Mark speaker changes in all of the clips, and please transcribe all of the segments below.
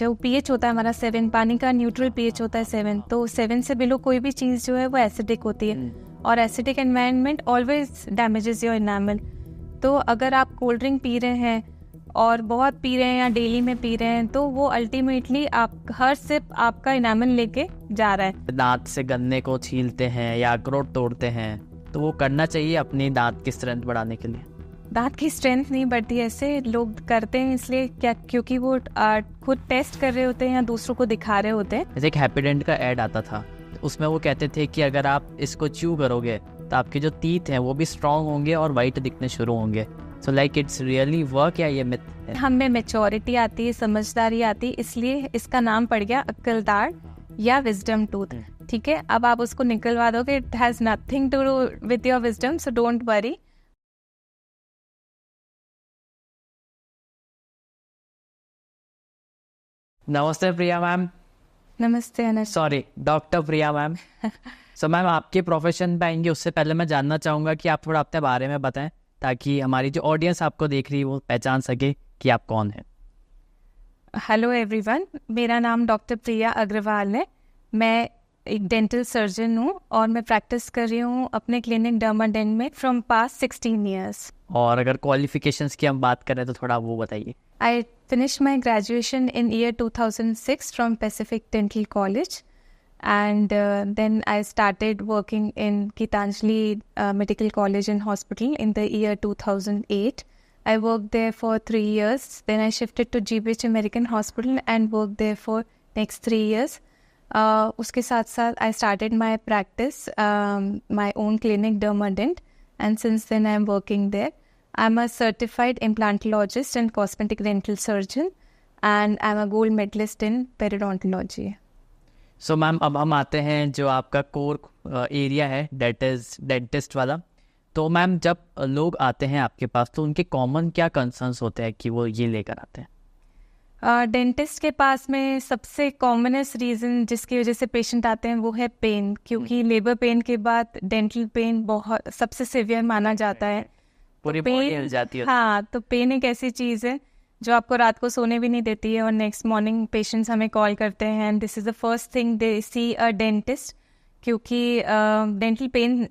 Speaker 1: जो पीएच होता है हमारा 7, पानी का न्यूट्रल पीएच होता है 7, तो 7 से बिलो कोई भी चीज़ जो है वो एसिडिक होती है, और acidic environment always damages your enamel. तो अगर आप कोल्ड ड्रिंक पी रहे हैं और बहुत पी रहे हैं या डेली में पी रहे हैं, तो वो अल्टीमेटली आप हर सिप आपका एनामल लेके जा रहा है।
Speaker 2: दांत से गन्ने को छीलते हैं या अखरोट तोड़ते हैं, तो वो करना चाहिए अपनी दांत की स्ट्रेंथ बढ़ाने के लिए।
Speaker 1: दांत की स्ट्रेंथ नहीं बढ़ती, ऐसे लोग करते हैं इसलिए क्या, क्योंकि वो खुद टेस्ट कर रहे होते हैं या दूसरों को दिखा रहे होते हैं।
Speaker 2: जैसे एक हैप्पीडेंट का ऐड आता था, उसमें वो कहते थे कि अगर आप इसको च्यू करोगे तो आपके जो टीथ हैं वो भी स्ट्रांग होंगे और वाइट दिखने शुरू होंगे। So like it's really work या ये मिथ है?
Speaker 1: हमें मैच्योरिटी आती है, समझदारी आती है, इसलिए इसका नाम पड़ गया अक्लदार या विजडम टूथ। ठीक है, अब आप उसको निकलवा दोगे, it has nothing to do with your wisdom, so don't worry.
Speaker 2: नमस्ते प्रिया मैम।
Speaker 1: नमस्ते Anas.
Speaker 2: Sorry, doctor Priya ma'am. So ma'am, आपके प्रोफेशन पे आएंगे उससे पहले मैं जानना चाहूँगा कि आप थोड़ा अपने बारे में बताएं, ताकि हमारी जो ऑडियंस आपको देख रही है वो पहचान सके कि आप कौन हैं।
Speaker 1: हेलो एवरीवन, मेरा नाम डॉक्टर प्रिया अग्रवाल है। मैं एक डेंटल सर्जन हूँ और मैं प्रैक्टिस कर रही हूँ अपने क्लिनिक डर्माडेंट में फ्रॉम पास्ट 16 ईयर्स।
Speaker 2: और अगर क्वालिफिकेशंस की हम बात करें तो थोड़ा वो बताइए।
Speaker 1: I finished my graduation in year 2006 from Pacific Dental College, and then I started working in Gitanjali Medical College and Hospital in the year 2008. I worked there for 3 years. Then I shifted to GBH American Hospital and worked there for next 3 years. उसके साथ साथ I started my practice, my own clinic Dermadent, and since then I am working there. I'm a certified implantologist and cosmetic dental surgeon, and I'm a gold medalist in periodontology.
Speaker 2: So ma'am, अब हम आते हैं जो आपका core area है, date is dentist वाला। तो ma'am, जब लोग आते हैं आपके पास तो उनके कॉमन क्या कंसर्न्स होते हैं कि वो ये लेकर आते हैं?
Speaker 1: डेंटिस्ट के पास में सबसे कॉमनेस्ट रीज़न जिसकी वजह से पेशेंट आते हैं वो है पेन, क्योंकि लेबर पेन के बाद डेंटल पेन बहुत सबसे सिवियर माना जाता है।
Speaker 2: पूरी बॉडी हिल जाती है।
Speaker 1: हाँ, तो पेन एक ऐसी चीज़ है जो आपको रात को सोने भी नहीं देती है, और नेक्स्ट मॉर्निंग पेशेंट्स हमें कॉल करते हैं and this is the first thing they see a dentist, क्योंकि डेंटल पेन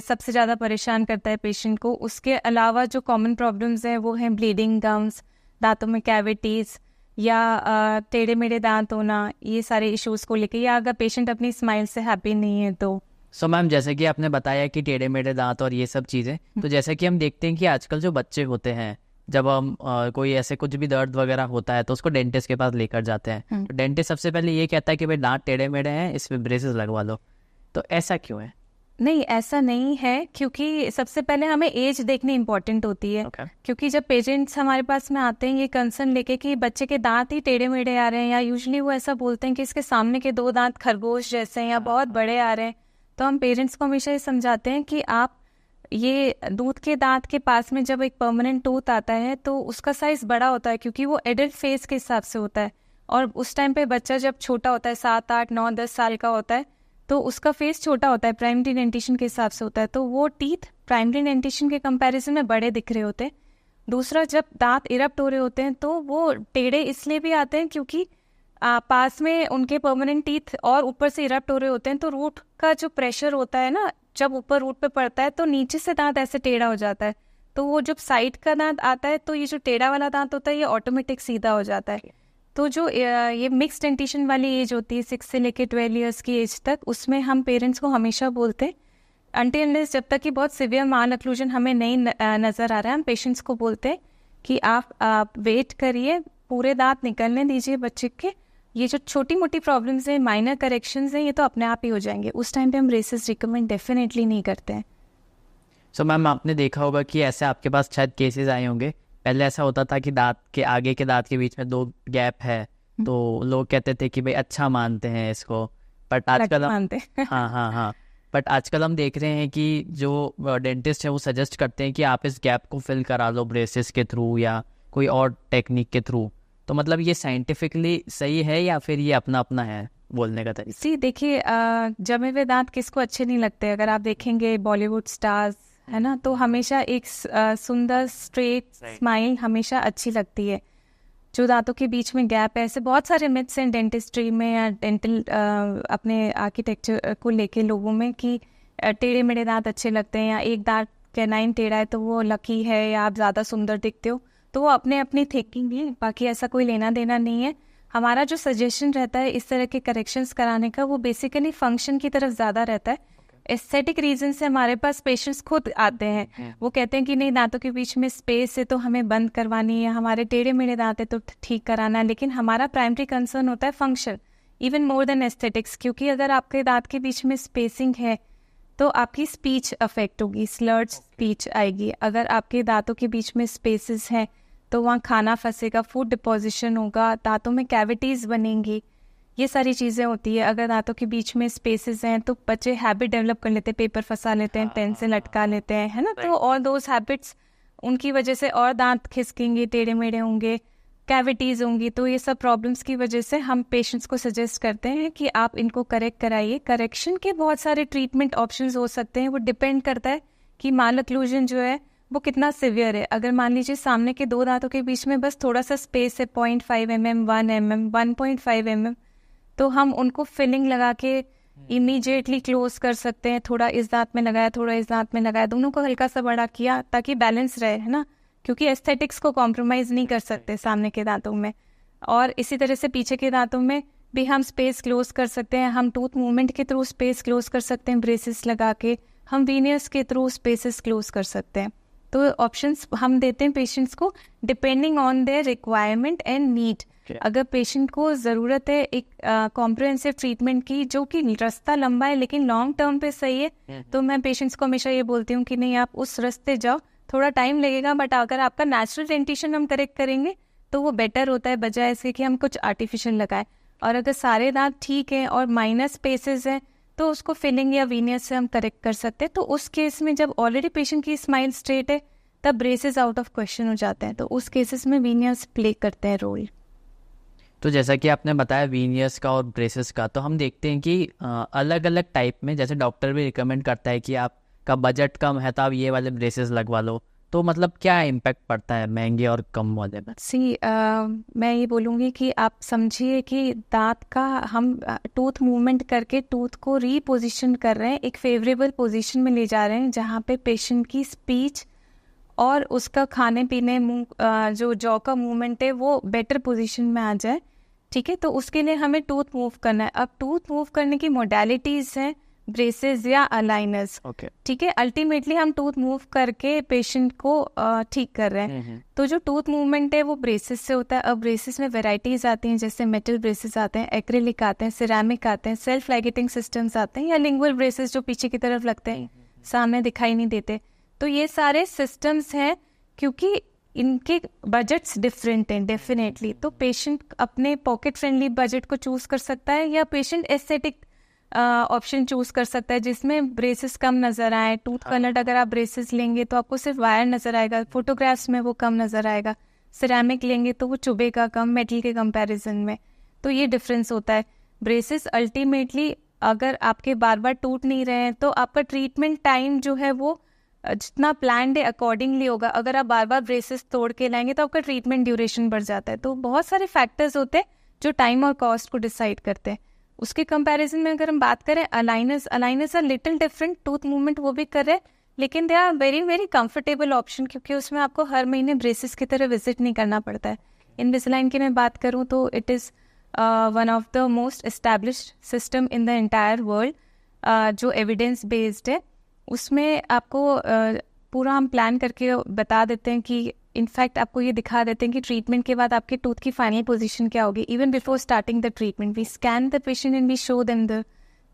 Speaker 1: सबसे ज़्यादा परेशान करता है पेशेंट को। उसके अलावा जो कॉमन प्रॉब्लम्स हैं वो हैं ब्लीडिंग गम्स, दांतों में कैविटीज़, या टेढ़े मेढ़े दांत होना, ये सारे इश्यूज़ को लेके, या अगर पेशेंट अपनी स्माइल से हैप्पी नहीं है तो।
Speaker 2: सो मैम, जैसे कि आपने बताया कि टेढ़े मेढ़े दांत और ये सब चीज़ें, तो जैसे कि हम देखते हैं कि आजकल जो बच्चे होते हैं, जब हम कोई ऐसे कुछ भी दर्द वगैरह होता है तो उसको डेंटिस्ट के पास लेकर जाते हैं, तो डेंटिस्ट सबसे पहले ये कहता है कि भाई दांत टेढ़े मेढ़े हैं, इसमें ब्रेसेस लगवा लो। तो ऐसा क्यों है?
Speaker 1: नहीं, ऐसा नहीं है, क्योंकि सबसे पहले हमें एज देखनी इम्पोर्टेंट होती है। क्योंकि जब पेशेंट्स हमारे पास में आते हैं ये कंसर्न लेके कि बच्चे के दांत ही टेढ़े मेढ़े आ रहे हैं, या यूजुअली वो ऐसा बोलते हैं कि इसके सामने के 2 दांत खरगोश जैसे हैं या बहुत बड़े आ रहे हैं, तो हम पेरेंट्स को हमेशा ये समझाते हैं कि आप ये दूध के दांत के पास में जब एक परमानेंट टूथ आता है तो उसका साइज बड़ा होता है, क्योंकि वो एडल्ट फेज के हिसाब से होता है, और उस टाइम पे बच्चा जब छोटा होता है 7, 8, 9, 10 साल का होता है, तो उसका फेस छोटा होता है, प्राइमरी डेंटिशन के हिसाब से होता है, तो वो टीथ प्राइमरी डेंटिशन के कंपैरिजन में बड़े दिख रहे होते हैं। दूसरा, जब दांत इरप्ट हो रहे होते हैं तो वो टेढ़े इसलिए भी आते हैं क्योंकि पास में उनके परमानेंट टीथ और ऊपर से इरप्ट हो रहे होते हैं, तो रूट का जो प्रेशर होता है ना, जब ऊपर रूट पे पड़ता है तो नीचे से दांत ऐसे टेढ़ा हो जाता है, तो वो जब साइड का दांत आता है तो ये जो टेढ़ा वाला दांत होता है ये ऑटोमेटिक सीधा हो जाता है। तो जो ये मिक्स डेंटिशन वाली एज होती है 6 से लेके 12 इयर्स की एज तक, उसमें हम पेरेंट्स को हमेशा बोलते हैं, अनटिल अनलेस जब तक कि बहुत सिवियर माल ऑक्लूजन हमें नहीं नज़र आ रहा है, हम पेशेंट्स को बोलते हैं कि आप वेट करिए, पूरे दांत निकलने दीजिए बच्चे के, ये जो छोटी मोटी प्रॉब्लम्स हैं, माइनर करेक्शंस हैं, ये तो अपने आप ही हो जाएंगे। उस टाइम पे हम ब्रेसेस रिकमेंड डेफिनेटली नहीं करते हैं।
Speaker 2: सो मैम, आपने देखा होगा कि ऐसे आपके पास शायद केसेस आए होंगे, पहले ऐसा होता था कि दांत के आगे के दांत के बीच में 2 गैप है, तो लोग कहते थे कि भाई अच्छा मानते हैं इसको, बट आजकल हाँ, बट आजकल हम देख रहे हैं कि जो डेंटिस्ट है वो सजेस्ट करते हैं कि आप इस गैप को फिल करा लो ब्रेसेस के थ्रू या कोई और टेक्निक के थ्रू। तो मतलब ये साइंटिफिकली सही है या फिर ये अपना अपना है बोलने का तरीका?
Speaker 1: सी देखिए, जमे हुए दांत किसको अच्छे नहीं लगते। अगर आप देखेंगे बॉलीवुड स्टार्स है ना, तो हमेशा एक सुंदर स्ट्रेट स्माइल हमेशा अच्छी लगती है। जो दांतों के बीच में गैप है, ऐसे बहुत सारे मिथ्स हैं डेंटिस्ट्री में या डेंटल अपने आर्किटेक्चर को लेके लोगों में कि टेढ़े मेढ़े दांत अच्छे लगते हैं या एक दांत कैनाइन टेढ़ा है तो वो लकी है या आप ज़्यादा सुंदर दिखते हो। तो वो अपने अपनी थिंकिंग है, बाकी ऐसा कोई लेना देना नहीं है। हमारा जो सजेशन रहता है इस तरह के करेक्शंस कराने का, वो बेसिकली फंक्शन की तरफ ज़्यादा रहता है। एस्थेटिक रीजन से हमारे पास पेशेंट्स खुद आते हैं, वो कहते हैं कि नहीं दांतों के बीच में स्पेस है तो हमें बंद करवानी है, हमारे टेढ़े मेढ़े दांत है तो ठीक कराना है। लेकिन हमारा प्राइमरी कंसर्न होता है function, even more than aesthetics, क्योंकि अगर आपके दांत के बीच में स्पेसिंग है तो आपकी स्पीच अफेक्ट होगी, स्लर्ड स्पीच आएगी। अगर आपके दांतों के बीच में स्पेसेस हैं तो वहाँ खाना फंसेगा, फूड डिपोजिशन होगा, दांतों में कैविटीज़ बनेंगी, ये सारी चीज़ें होती है। अगर दांतों के बीच में स्पेसेस हैं तो बच्चे हैबिट डेवलप कर लेते हैं, पेपर फंसा लेते हैं, पेन से लटका लेते हैं, है ना। तो ऑल दोज हैबिट्स उनकी वजह से और दांत खिसकेंगे, टेढ़े मेढ़े होंगे, कैविटीज़ होंगी। तो ये सब प्रॉब्लम्स की वजह से हम पेशेंट्स को सजेस्ट करते हैं कि आप इनको करेक्ट कराइए। करेक्शन के बहुत सारे ट्रीटमेंट ऑप्शंस हो सकते हैं, वो डिपेंड करता है कि माल ओक्लूजन जो है वो कितना सिवियर है। अगर मान लीजिए सामने के दो दांतों के बीच में बस थोड़ा सा स्पेस है, 0.5 mm, 1 mm, 1.5 mm, तो हम उनको फिलिंग लगा के इमीडिएटली क्लोज कर सकते हैं। थोड़ा इस दांत में लगाया, थोड़ा इस दांत में लगाया, दोनों को हल्का सा बड़ा किया ताकि बैलेंस रहे, है ना, क्योंकि एस्थेटिक्स को कॉम्प्रोमाइज़ नहीं कर सकते सामने के दांतों में। और इसी तरह से पीछे के दांतों में भी हम स्पेस क्लोज कर सकते हैं। हम टूथ मूवमेंट के थ्रू स्पेस क्लोज कर सकते हैं, ब्रेसेस लगा के। हम वीनियर्स के थ्रू स्पेसेस क्लोज कर सकते हैं। तो ऑप्शंस हम देते हैं पेशेंट्स को depending on their requirement and need. अगर पेशेंट को ज़रूरत है एक कॉम्प्रिहेंसिव ट्रीटमेंट की जो कि रास्ता लंबा है लेकिन लॉन्ग टर्म पे सही है, तो मैं पेशेंट्स को हमेशा ये बोलती हूँ कि नहीं आप उस रास्ते जाओ, थोड़ा टाइम लगेगा बट अगर आपका नेचुरल डेंटिशन हम करेक्ट करेंगे तो वो बेटर होता है बजाय इसके कि हम कुछ आर्टिफिशियल लगाए। और अगर सारे दांत ठीक है और माइनर स्पेसेस हैं तो उसको फिलिंग या वीनियस से हम करेक्ट कर सकते हैं। तो उस केस में जब ऑलरेडी पेशेंट की स्माइल स्ट्रेट है तब ब्रेसेस आउट ऑफ क्वेश्चन हो जाते हैं, तो उस केसेस में वीनियस प्ले करते हैं रोल।
Speaker 2: तो जैसा कि आपने बताया वीनियर्स का और ब्रेसेस का, तो हम देखते हैं कि अलग अलग टाइप में, जैसे डॉक्टर भी रिकमेंड करता है कि आपका बजट कम है तो आप ये वाले ब्रेसेस लगवा लो, तो मतलब क्या इम्पैक्ट पड़ता है महंगे और कम वाले में?
Speaker 1: मैं ये बोलूँगी कि आप समझिए कि दांत का हम टूथ मूवमेंट करके टूथ को रीपोजिशन कर रहे हैं, एक फेवरेबल पोजीशन में ले जा रहे हैं जहाँ पे पेशेंट की स्पीच और उसका खाने पीने जो जॉ का मूवमेंट है वो बेटर पोजीशन में आ जाए, ठीक है। तो उसके लिए हमें टूथ मूव करना है। अब टूथ मूव करने की मोडालिटीज़ हैं ब्रेसेस या अलाइनर्स, ठीक है। अल्टीमेटली हम टूथ मूव करके पेशेंट को ठीक कर रहे हैं। तो जो टूथ मूवमेंट है वो ब्रेसेस से होता है। अब ब्रेसेस में वेराइटीज़ आती हैं, जैसे मेटल ब्रेसेस आते हैं, एक्रेलिक आते हैं, सिरेमिक आते हैं, सेल्फ लाइगेटिंग सिस्टम्स आते हैं, या लिंगुअल ब्रेसेस जो पीछे की तरफ लगते हैं, सामने दिखाई नहीं देते। तो ये सारे सिस्टम्स हैं क्योंकि इनके बजट्स डिफरेंट हैं डेफिनेटली। तो पेशेंट अपने पॉकेट फ्रेंडली बजट को चूज़ कर सकता है या पेशेंट एस्थेटिक ऑप्शन चूज़ कर सकता है जिसमें ब्रेसेस कम नज़र आए। टूथ कलर अगर आप ब्रेसेस लेंगे तो आपको सिर्फ वायर नज़र आएगा, फोटोग्राफ्स में वो कम नज़र आएगा। सिरेमिक लेंगे तो वो चुभेगा कम मेटल के कंपैरिजन में। तो ये डिफरेंस होता है। ब्रेसेस अल्टीमेटली अगर आपके बार बार टूट नहीं रहे हैं तो आपका ट्रीटमेंट टाइम जो है वो जितना प्लान्ड है अकॉर्डिंगली होगा। अगर आप बार बार ब्रेसेस तोड़ के लाएंगे तो आपका ट्रीटमेंट ड्यूरेशन बढ़ जाता है। तो बहुत सारे फैक्टर्स होते हैं जो टाइम और कॉस्ट को डिसाइड करते हैं। उसके कंपैरिजन में अगर हम बात करें aligners are little different, tooth movement वो भी कर रहे हैं लेकिन they are very very comfortable option क्योंकि उसमें आपको हर महीने ब्रेसेस की तरह विजिट नहीं करना पड़ता है। इनविसालाइन की मैं बात करूँ तो it is one of the most established system in the entire world जो एविडेंस बेस्ड है। उसमें आपको पूरा हम प्लान करके बता देते हैं कि इनफैक्ट आपको ये दिखा देते हैं कि ट्रीटमेंट के बाद आपके टूथ की फाइनल पोजीशन क्या होगी। Even before starting the treatment we scan the patient and we show them the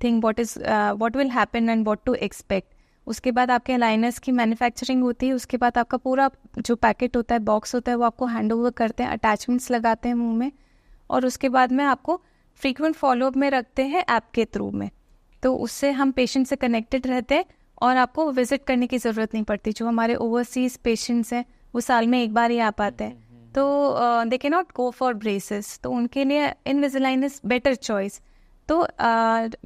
Speaker 1: thing what will happen and what to expect. उसके बाद आपके अलाइनर्स की मैन्युफैक्चरिंग होती है, उसके बाद आपका पूरा जो पैकेट होता है, बॉक्स होता है, वो आपको हैंड ओवर करते हैं, अटैचमेंट्स लगाते हैं मुँह में, और उसके बाद में आपको फ्रीक्वेंट फॉलोअप में रखते हैं ऐप के थ्रू में। तो उससे हम पेशेंट से कनेक्टेड रहते हैं और आपको विजिट करने की ज़रूरत नहीं पड़ती। जो हमारे ओवरसीज पेशेंट्स हैं वो साल में एक बार ही आ पाते हैं, तो they can not go for braces, तो उनके लिए इनविसालाइन इज बेटर चॉइस। तो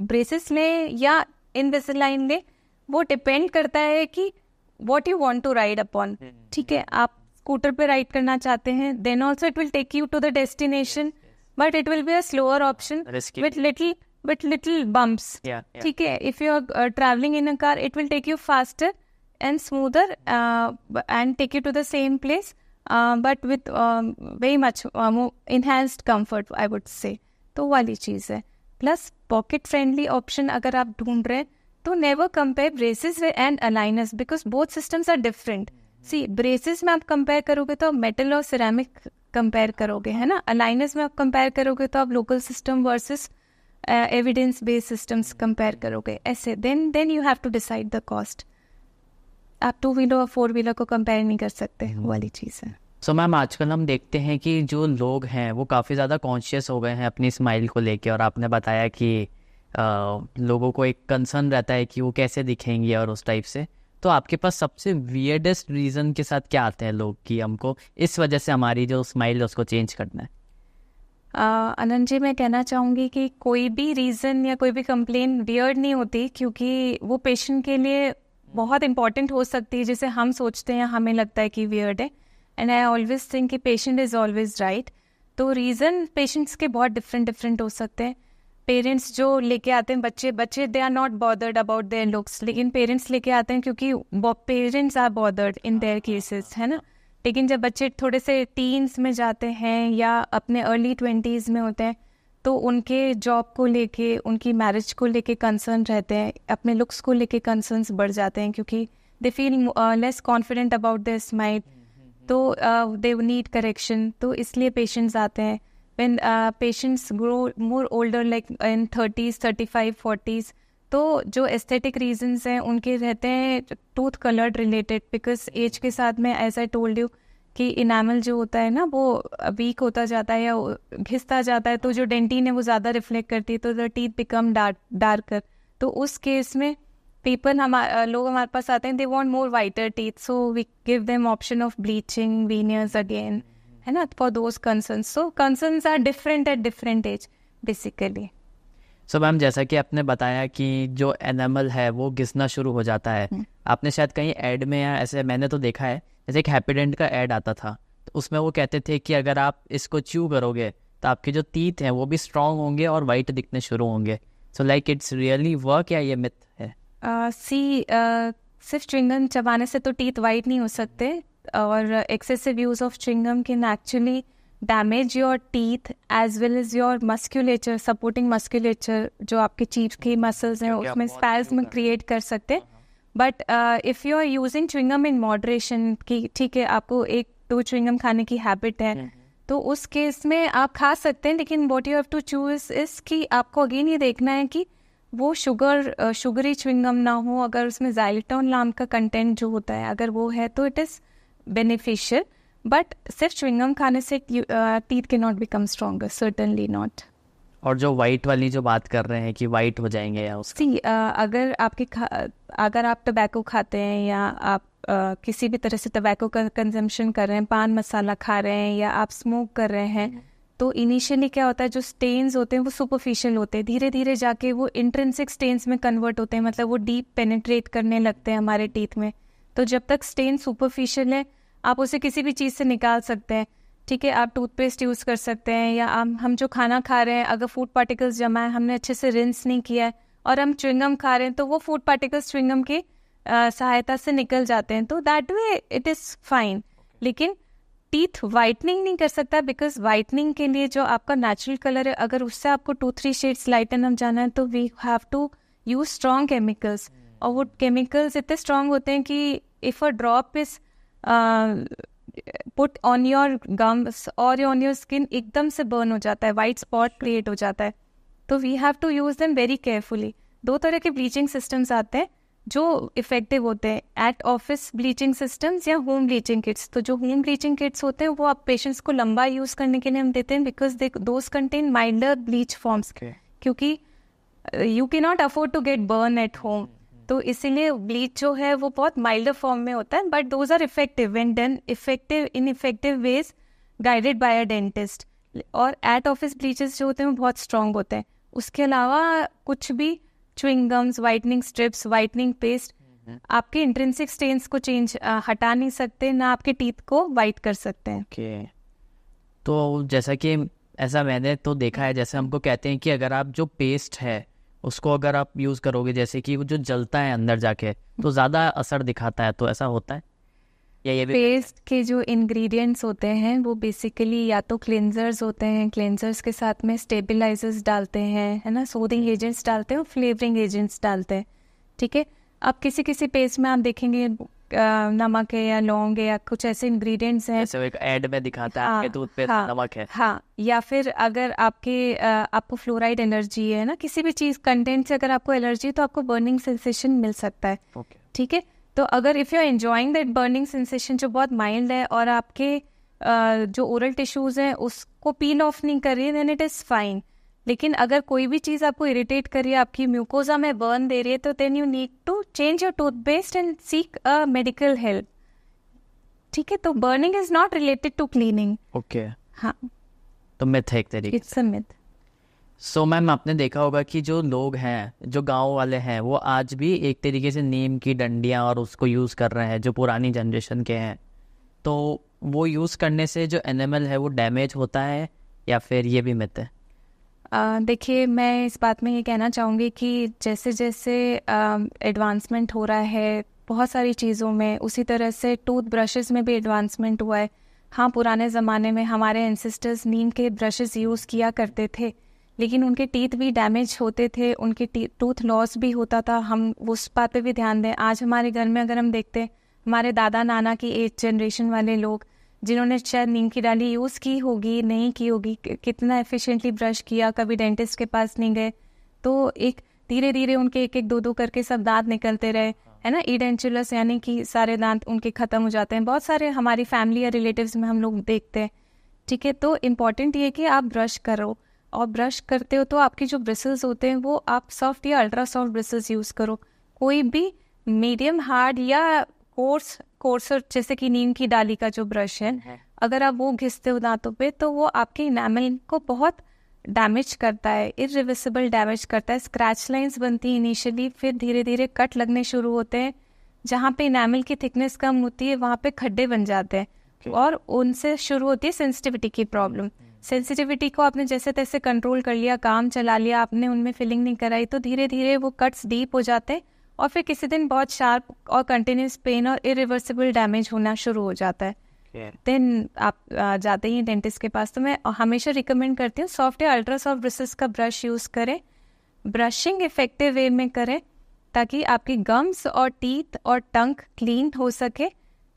Speaker 1: ब्रेसेस लें या इनविसालाइन लें, वो डिपेंड करता है कि what you want to ride upon, ठीक है। आप स्कूटर पे राइड करना चाहते हैं, then also it will take you to the destination, but it will be a slower option with little bumps. ठीक है, if you are traveling in a car, it will take you faster and smoother and take you to the same place, but with very much more enhanced comfort, I would say. तो वाली चीज़ है. Plus pocket friendly option अगर आप ढूंढ रहे हैं तो never compare braces and aligners, because both systems are different. See braces में आप कंपेयर करोगे तो आप मेटल और सिरेमिक कंपेयर करोगे, है ना. अलाइनर्स में आप कंपेयर करोगे तो आप local system versus evidence based systems compare करोगे. ऐसे then you have to decide the cost. आप 2 व्हीलर और 4 व्हीलर को कंपेयर नहीं कर सकते, वो वाली चीज़ है.
Speaker 2: सो मैम आजकल हम देखते हैं कि जो लोग हैं वो काफ़ी ज़्यादा कॉन्शियस हो गए हैं अपनी स्माइल को लेके, और आपने बताया कि लोगों को एक कंसर्न रहता है कि वो कैसे दिखेंगे और उस टाइप से. तो आपके पास सबसे वियर्डेस्ट रीज़न के साथ क्या आते हैं लोग कि हमको इस वजह से हमारी जो स्माइल है उसको चेंज करना है?
Speaker 1: आनंद जी, मैं कहना चाहूँगी कि कोई भी रीज़न या कोई भी कंप्लेन वियर्ड नहीं होती, क्योंकि वो पेशेंट के लिए बहुत इंपॉर्टेंट हो सकती है जिसे हम सोचते हैं, हमें लगता है कि वियर्ड है. एंड आई ऑलवेज थिंक कि पेशेंट इज़ ऑलवेज राइट. तो रीज़न पेशेंट्स के बहुत डिफरेंट हो सकते हैं. पेरेंट्स जो लेके आते हैं बच्चे they are not bothered about their looks, लेकिन पेरेंट्स लेके आते हैं क्योंकि parents are bothered in their cases, है ना. लेकिन जब बच्चे थोड़े से टीन्स में जाते हैं या अपने अर्ली 20s में होते हैं तो उनके जॉब को लेके, उनकी मैरिज को लेके कंसर्न रहते हैं, अपने लुक्स को लेके कंसर्न्स बढ़ जाते हैं क्योंकि they feel less confident about their smile. तो दे नीड करेक्शन. तो इसलिए पेशेंट्स आते हैं. When patients grow more older like in 30s, 35, 40s, तो जो एस्थेटिक रीजंस हैं उनके रहते हैं tooth coloured related, because age के साथ में एज आई टोल्ड यू कि इनामल जो होता है ना वो वीक होता जाता है या घिसता जाता है, तो जो डेंटिन है वो ज़्यादा रिफ्लेक्ट करती है, तो द टीथ बिकम डार्कर. तो उस केस में लोग हमारे पास आते हैं, they want more whiter teeth, so we give them option of bleaching, veneers again, है ना, for those concerns. So concerns are different at different age basically.
Speaker 2: So ma'am जैसा कि आपने बताया कि जो एनिमल है वो घिसना शुरू हो जाता है, आपने शायद कहीं ऐड में या ऐसे मैंने तो देखा है, जैसे एक हैप्पीडेंट का ऐड आता था तो उसमें वो कहते थे कि अगर आप इसको च्यू करोगे तो आपके जो टीथ हैं वो भी स्ट्रांग होंगे और वाइट दिखने शुरू होंगे. So like it's really work या ये मिथ है?
Speaker 1: सिर्फ च्युइंगम चबाने से तो टीथ वाइट नहीं हो सकते, और excessive use of chewing gum can actually damage your teeth as well as your musculature, supporting musculature, जो आपके चीफ की मसल्स हैं उसमें स्पैज्म क्रिएट कर सकते हैं. But if you are using chewing gum in moderation, कि ठीक है आपको 1-2 च्युइंगम खाने की हैबिट है, तो उस केस में आप खा सकते हैं, लेकिन what you have to choose is कि आपको अगेन ये देखना है कि वो शुगरी च्युइंगम ना हो. अगर उसमें ज़ाइलिटोन नाम का कंटेंट जो होता है अगर वो है तो इट इज़ बेनिफिशियल, बट सिर्फ च्युइंगम खाने से teeth can not become stronger, certainly not.
Speaker 2: और जो वाइट वाली जो बात कर रहे हैं कि वाइट हो जाएंगे या उसका
Speaker 1: अगर आप टबैको खाते हैं या आप किसी भी तरह से टबैको का कंजम्पशन कर रहे हैं, पान मसाला खा रहे हैं या आप स्मोक कर रहे हैं, तो इनिशियली क्या होता है, जो स्टेन्स होते हैं वो सुपरफिशियल होते हैं, धीरे धीरे जाके वो इंट्रिंसिक स्टेन्स में कन्वर्ट होते हैं, मतलब वो डीप पेनिट्रेट करने लगते हैं हमारे टीथ में. तो जब तक स्टेन सुपरफिशियल है आप उसे किसी भी चीज़ से निकाल सकते हैं. ठीक है, आप टूथपेस्ट यूज़ कर सकते हैं, या हम जो खाना खा रहे हैं अगर फूड पार्टिकल्स जमा है, हमने अच्छे से रिंस नहीं किया है और हम च्युइंगम खा रहे हैं, तो वो फूड पार्टिकल्स च्युइंगम की सहायता से निकल जाते हैं, तो that way it is fine. लेकिन टीथ वाइटनिंग नहीं कर सकता, बिकॉज वाइटनिंग के लिए जो आपका नेचुरल कलर है, अगर उससे आपको 2-3 शेड्स लाइटन अप जाना है तो we have to use strong chemicals. और वो केमिकल्स इतने स्ट्रॉन्ग होते हैं कि if a drop is put on your gums और ऑन योर स्किन, एकदम से बर्न हो जाता है, वाइट स्पॉट क्रिएट हो जाता है. तो we have to use them very carefully. 2 तरह के ब्लीचिंग सिस्टम्स आते हैं जो इफेक्टिव होते हैं, एट ऑफिस ब्लीचिंग सिस्टम्स या होम ब्लीचिंग किट्स. तो जो होम ब्लीचिंग किट्स होते हैं वो आप पेशेंट्स को लंबा यूज़ करने के लिए हम देते हैं, because they those contain milder bleach forms, क्योंकि you can not afford to get burn at home. तो इसीलिए ब्लीच जो है वो बहुत माइल्डर फॉर्म में होता है, but those are effective when done in effective ways guided by a dentist. और एट ऑफिस ब्लीचेस जो होते हैं वो बहुत स्ट्रॉन्ग होते हैं. उसके अलावा कुछ भी chewing gums, whitening strips, whitening paste, आपके इंट्रिंसिक स्टेन्स को हटा नहीं सकते, ना आपके टीथ को वाइट कर सकते हैं।
Speaker 2: ओके, तो जैसा कि ऐसा मैंने तो देखा है, जैसे हमको कहते हैं कि अगर आप जो पेस्ट है उसको अगर आप यूज़ करोगे, जैसे कि वो जो जलता है अंदर जाके तो ज़्यादा असर दिखाता है, तो ऐसा होता है या ये भी?
Speaker 1: पेस्ट के जो इंग्रेडिएंट्स होते हैं वो बेसिकली या तो क्लेंजर्स होते हैं, क्लेंजर्स के साथ में स्टेबलाइजर्स डालते हैं, है ना, सोडिंग एजेंट्स डालते हैं और फ्लेवरिंग एजेंट्स डालते हैं। ठीक है, अब किसी किसी पेस्ट में आप देखेंगे नमक है या लौंग है या कुछ ऐसे इंग्रेडिएंट्स हैं,
Speaker 2: जैसे एक ऐड में दिखाता है आपके टूथपेस्ट नमक है।
Speaker 1: हाँ, या फिर अगर आपको फ्लोराइड एलर्जी है ना, किसी भी चीज़ कंटेंट से अगर आपको एलर्जी, तो आपको बर्निंग सेंसेशन मिल सकता है। ठीक है, तो अगर if you are enjoying that burning sensation जो बहुत माइल्ड है और आपके जो ओरल टिश्यूज़ हैं उसको पील ऑफ नहीं कर रही है, देन इट इज़ फाइन। लेकिन अगर कोई भी चीज़ आपको इरिटेट कर रही है, आपकी म्यूकोजा में बर्न दे रही है, तो then you need to change your toothpaste and seek a medical help. ठीक है, तो burning is not related to cleaning.
Speaker 2: Okay,
Speaker 1: हाँ,
Speaker 2: तो मिथ है एक तरीके।
Speaker 1: It's a myth.
Speaker 2: So ma'am, आपने देखा होगा कि जो लोग हैं, जो गांव वाले हैं, वो आज भी एक तरीके से नीम की डंडियां और उसको यूज़ कर रहे हैं, जो पुरानी जनरेशन के हैं। तो वो यूज़ करने से जो एनिमल है वो डैमेज होता है या फिर ये भी मिथ है?
Speaker 1: देखिए, मैं इस बात में ये कहना चाहूँगी कि जैसे जैसे एडवांसमेंट हो रहा है बहुत सारी चीज़ों में, उसी तरह से टूथ ब्रशेस में भी एडवांसमेंट हुआ है। हाँ, पुराने ज़माने में हमारे एंसेस्टर्स नीम के ब्रशेस यूज़ किया करते थे, लेकिन उनके टीथ भी डैमेज होते थे, उनके टूथ लॉस भी होता था। हम उस बात पे भी ध्यान दें। आज हमारे घर में अगर हम देखते हैं, हमारे दादा नाना की एज जनरेशन वाले लोग जिन्होंने शायद नीम की डाली यूज़ की होगी, नहीं की होगी, कितना एफिशिएंटली ब्रश किया, कभी डेंटिस्ट के पास नहीं गए, तो एक धीरे धीरे उनके एक एक दो दो करके सब दांत निकलते रहे, है ना, इडेंचुलस, यानी कि सारे दांत उनके ख़त्म हो जाते हैं। बहुत सारे हमारी फैमिली या रिलेटिव्स में हम लोग देखते हैं। ठीक है, तो इम्पॉर्टेंट ये है कि आप ब्रश करो, और ब्रश करते हो तो आपके जो ब्रिसल्स होते हैं वो आप सॉफ्ट या अल्ट्रा सॉफ्ट ब्रिसल्स यूज़ करो। कोई भी मीडियम हार्ड या कोर्सर जैसे कि नीम की डाली का जो ब्रश है, अगर आप वो घिसते हो दांतों पे, तो वो आपके इनेमल को बहुत डैमेज करता है, इरिवर्सिबल डैमेज करता है। स्क्रैच लाइंस बनती है इनिशियली, फिर धीरे धीरे कट लगने शुरू होते हैं। जहाँ पे इनेमल की थिकनेस कम होती है वहाँ पे खड्डे बन जाते हैं, और उनसे शुरू होती है सेंसिटिविटी की प्रॉब्लम। सेंसिटिविटी को आपने जैसे तैसे कंट्रोल कर लिया, काम चला लिया, आपने उनमें फिलिंग नहीं कराई, तो धीरे धीरे वो कट्स डीप हो जाते हैं, और फिर किसी दिन बहुत शार्प और कंटिन्यूस पेन और इरिवर्सिबल डैमेज होना शुरू हो जाता है। देन आप जाते ही डेंटिस्ट के पास। तो मैं हमेशा रिकमेंड करती हूँ सॉफ्ट या अल्ट्रा सॉफ्ट ब्रशेस का ब्रश यूज़ करें, ब्रशिंग इफेक्टिव वे में करें, ताकि आपकी गम्स और टीथ और टंग क्लीन हो सके।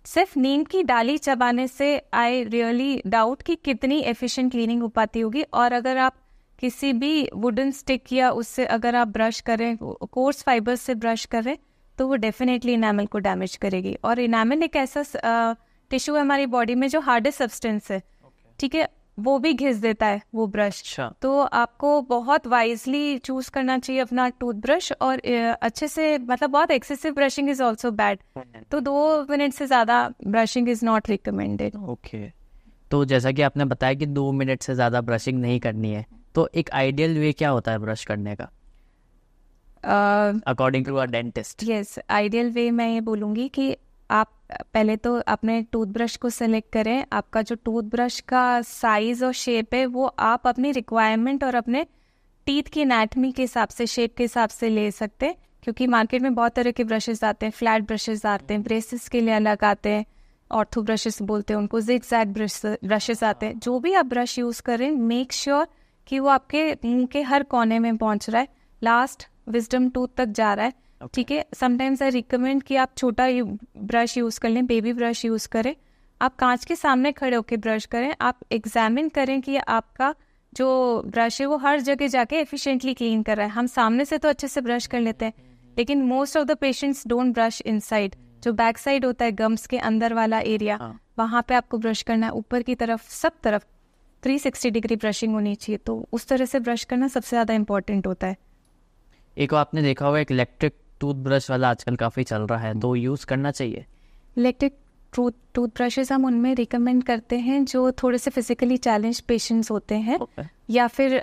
Speaker 1: सिर्फ नीम की डाली चबाने से आई रियली डाउट कि कितनी एफिशिएंट क्लीनिंग हो पाती होगी। और अगर आप किसी भी वुडन स्टिक या उससे अगर आप ब्रश करें, कोर्स फाइबर से ब्रश करें, तो वो डेफिनेटली इनेमल को डैमेज करेगी। और इनेमल एक ऐसा टिश्यू है हमारी बॉडी में जो हार्डेस्ट सब्सटेंस है, ठीक है, वो भी घिस देता है वो ब्रश। तो आपको बहुत वाइजली चूज करना चाहिए अपना टूथब्रश, और अच्छे से, मतलब बहुत excessive brushing is also bad, तो 2 मिनट से ज़्यादा brushing is not recommended.
Speaker 2: Okay, तो जैसा कि आपने बताया कि 2 मिनट से ज़्यादा ब्रशिंग नहीं करनी है, तो एक आइडियल वे क्या होता है ब्रश करने का according to a dentist?
Speaker 1: Yes, ideal way मैं ये बोलूँगी कि आप पहले तो अपने टूथब्रश को सेलेक्ट करें। आपका जो टूथब्रश का साइज़ और शेप है वो आप अपनी रिक्वायरमेंट और अपने टीथ की एनाटमी के हिसाब से, शेप के हिसाब से ले सकते हैं, क्योंकि मार्केट में बहुत तरह के ब्रशेस आते हैं। फ्लैट ब्रशेस आते हैं, ब्रेसेस के लिए अलग आते हैं, ऑर्थो ब्रशेस बोलते हैं उनको, जिगजैग ब्रशेस आते हैं। जो भी आप ब्रश यूज़ करें, मेक श्योर कि वो आपके मुंह के हर कोने में पहुंच रहा है, लास्ट विजडम टूथ तक जा रहा है। ठीक है, समटाइम्स आई रिकमेंड कि आप छोटा ब्रश यूज़ कर लें, बेबी ब्रश यूज़ करें। आप कांच के सामने खड़े होकर ब्रश करें, आप एग्जामिन करें कि आपका जो ब्रश है वो हर जगह जाके एफिशिएंटली क्लीन कर रहा है। हम सामने से तो अच्छे से ब्रश कर लेते हैं, लेकिन most of the patients don't brush inside. जो बैक साइड होता है, गम्स के अंदर वाला एरिया, वहाँ पे आपको ब्रश करना है। ऊपर की तरफ, सब तरफ 360 डिग्री ब्रशिंग होनी चाहिए, तो उस तरह से ब्रश करना सबसे ज़्यादा इम्पोर्टेंट होता है।
Speaker 2: एक आपने देखा होगा एक इलेक्ट्रिक टूथब्रश वाला आजकल काफ़ी चल रहा है, तो यूज़ करना चाहिए?
Speaker 1: इलेक्ट्रिक टूथब्रशेस हम उनमें रिकमेंड करते हैं जो थोड़े से फिजिकली चैलेंज पेशेंट्स होते हैं, या फिर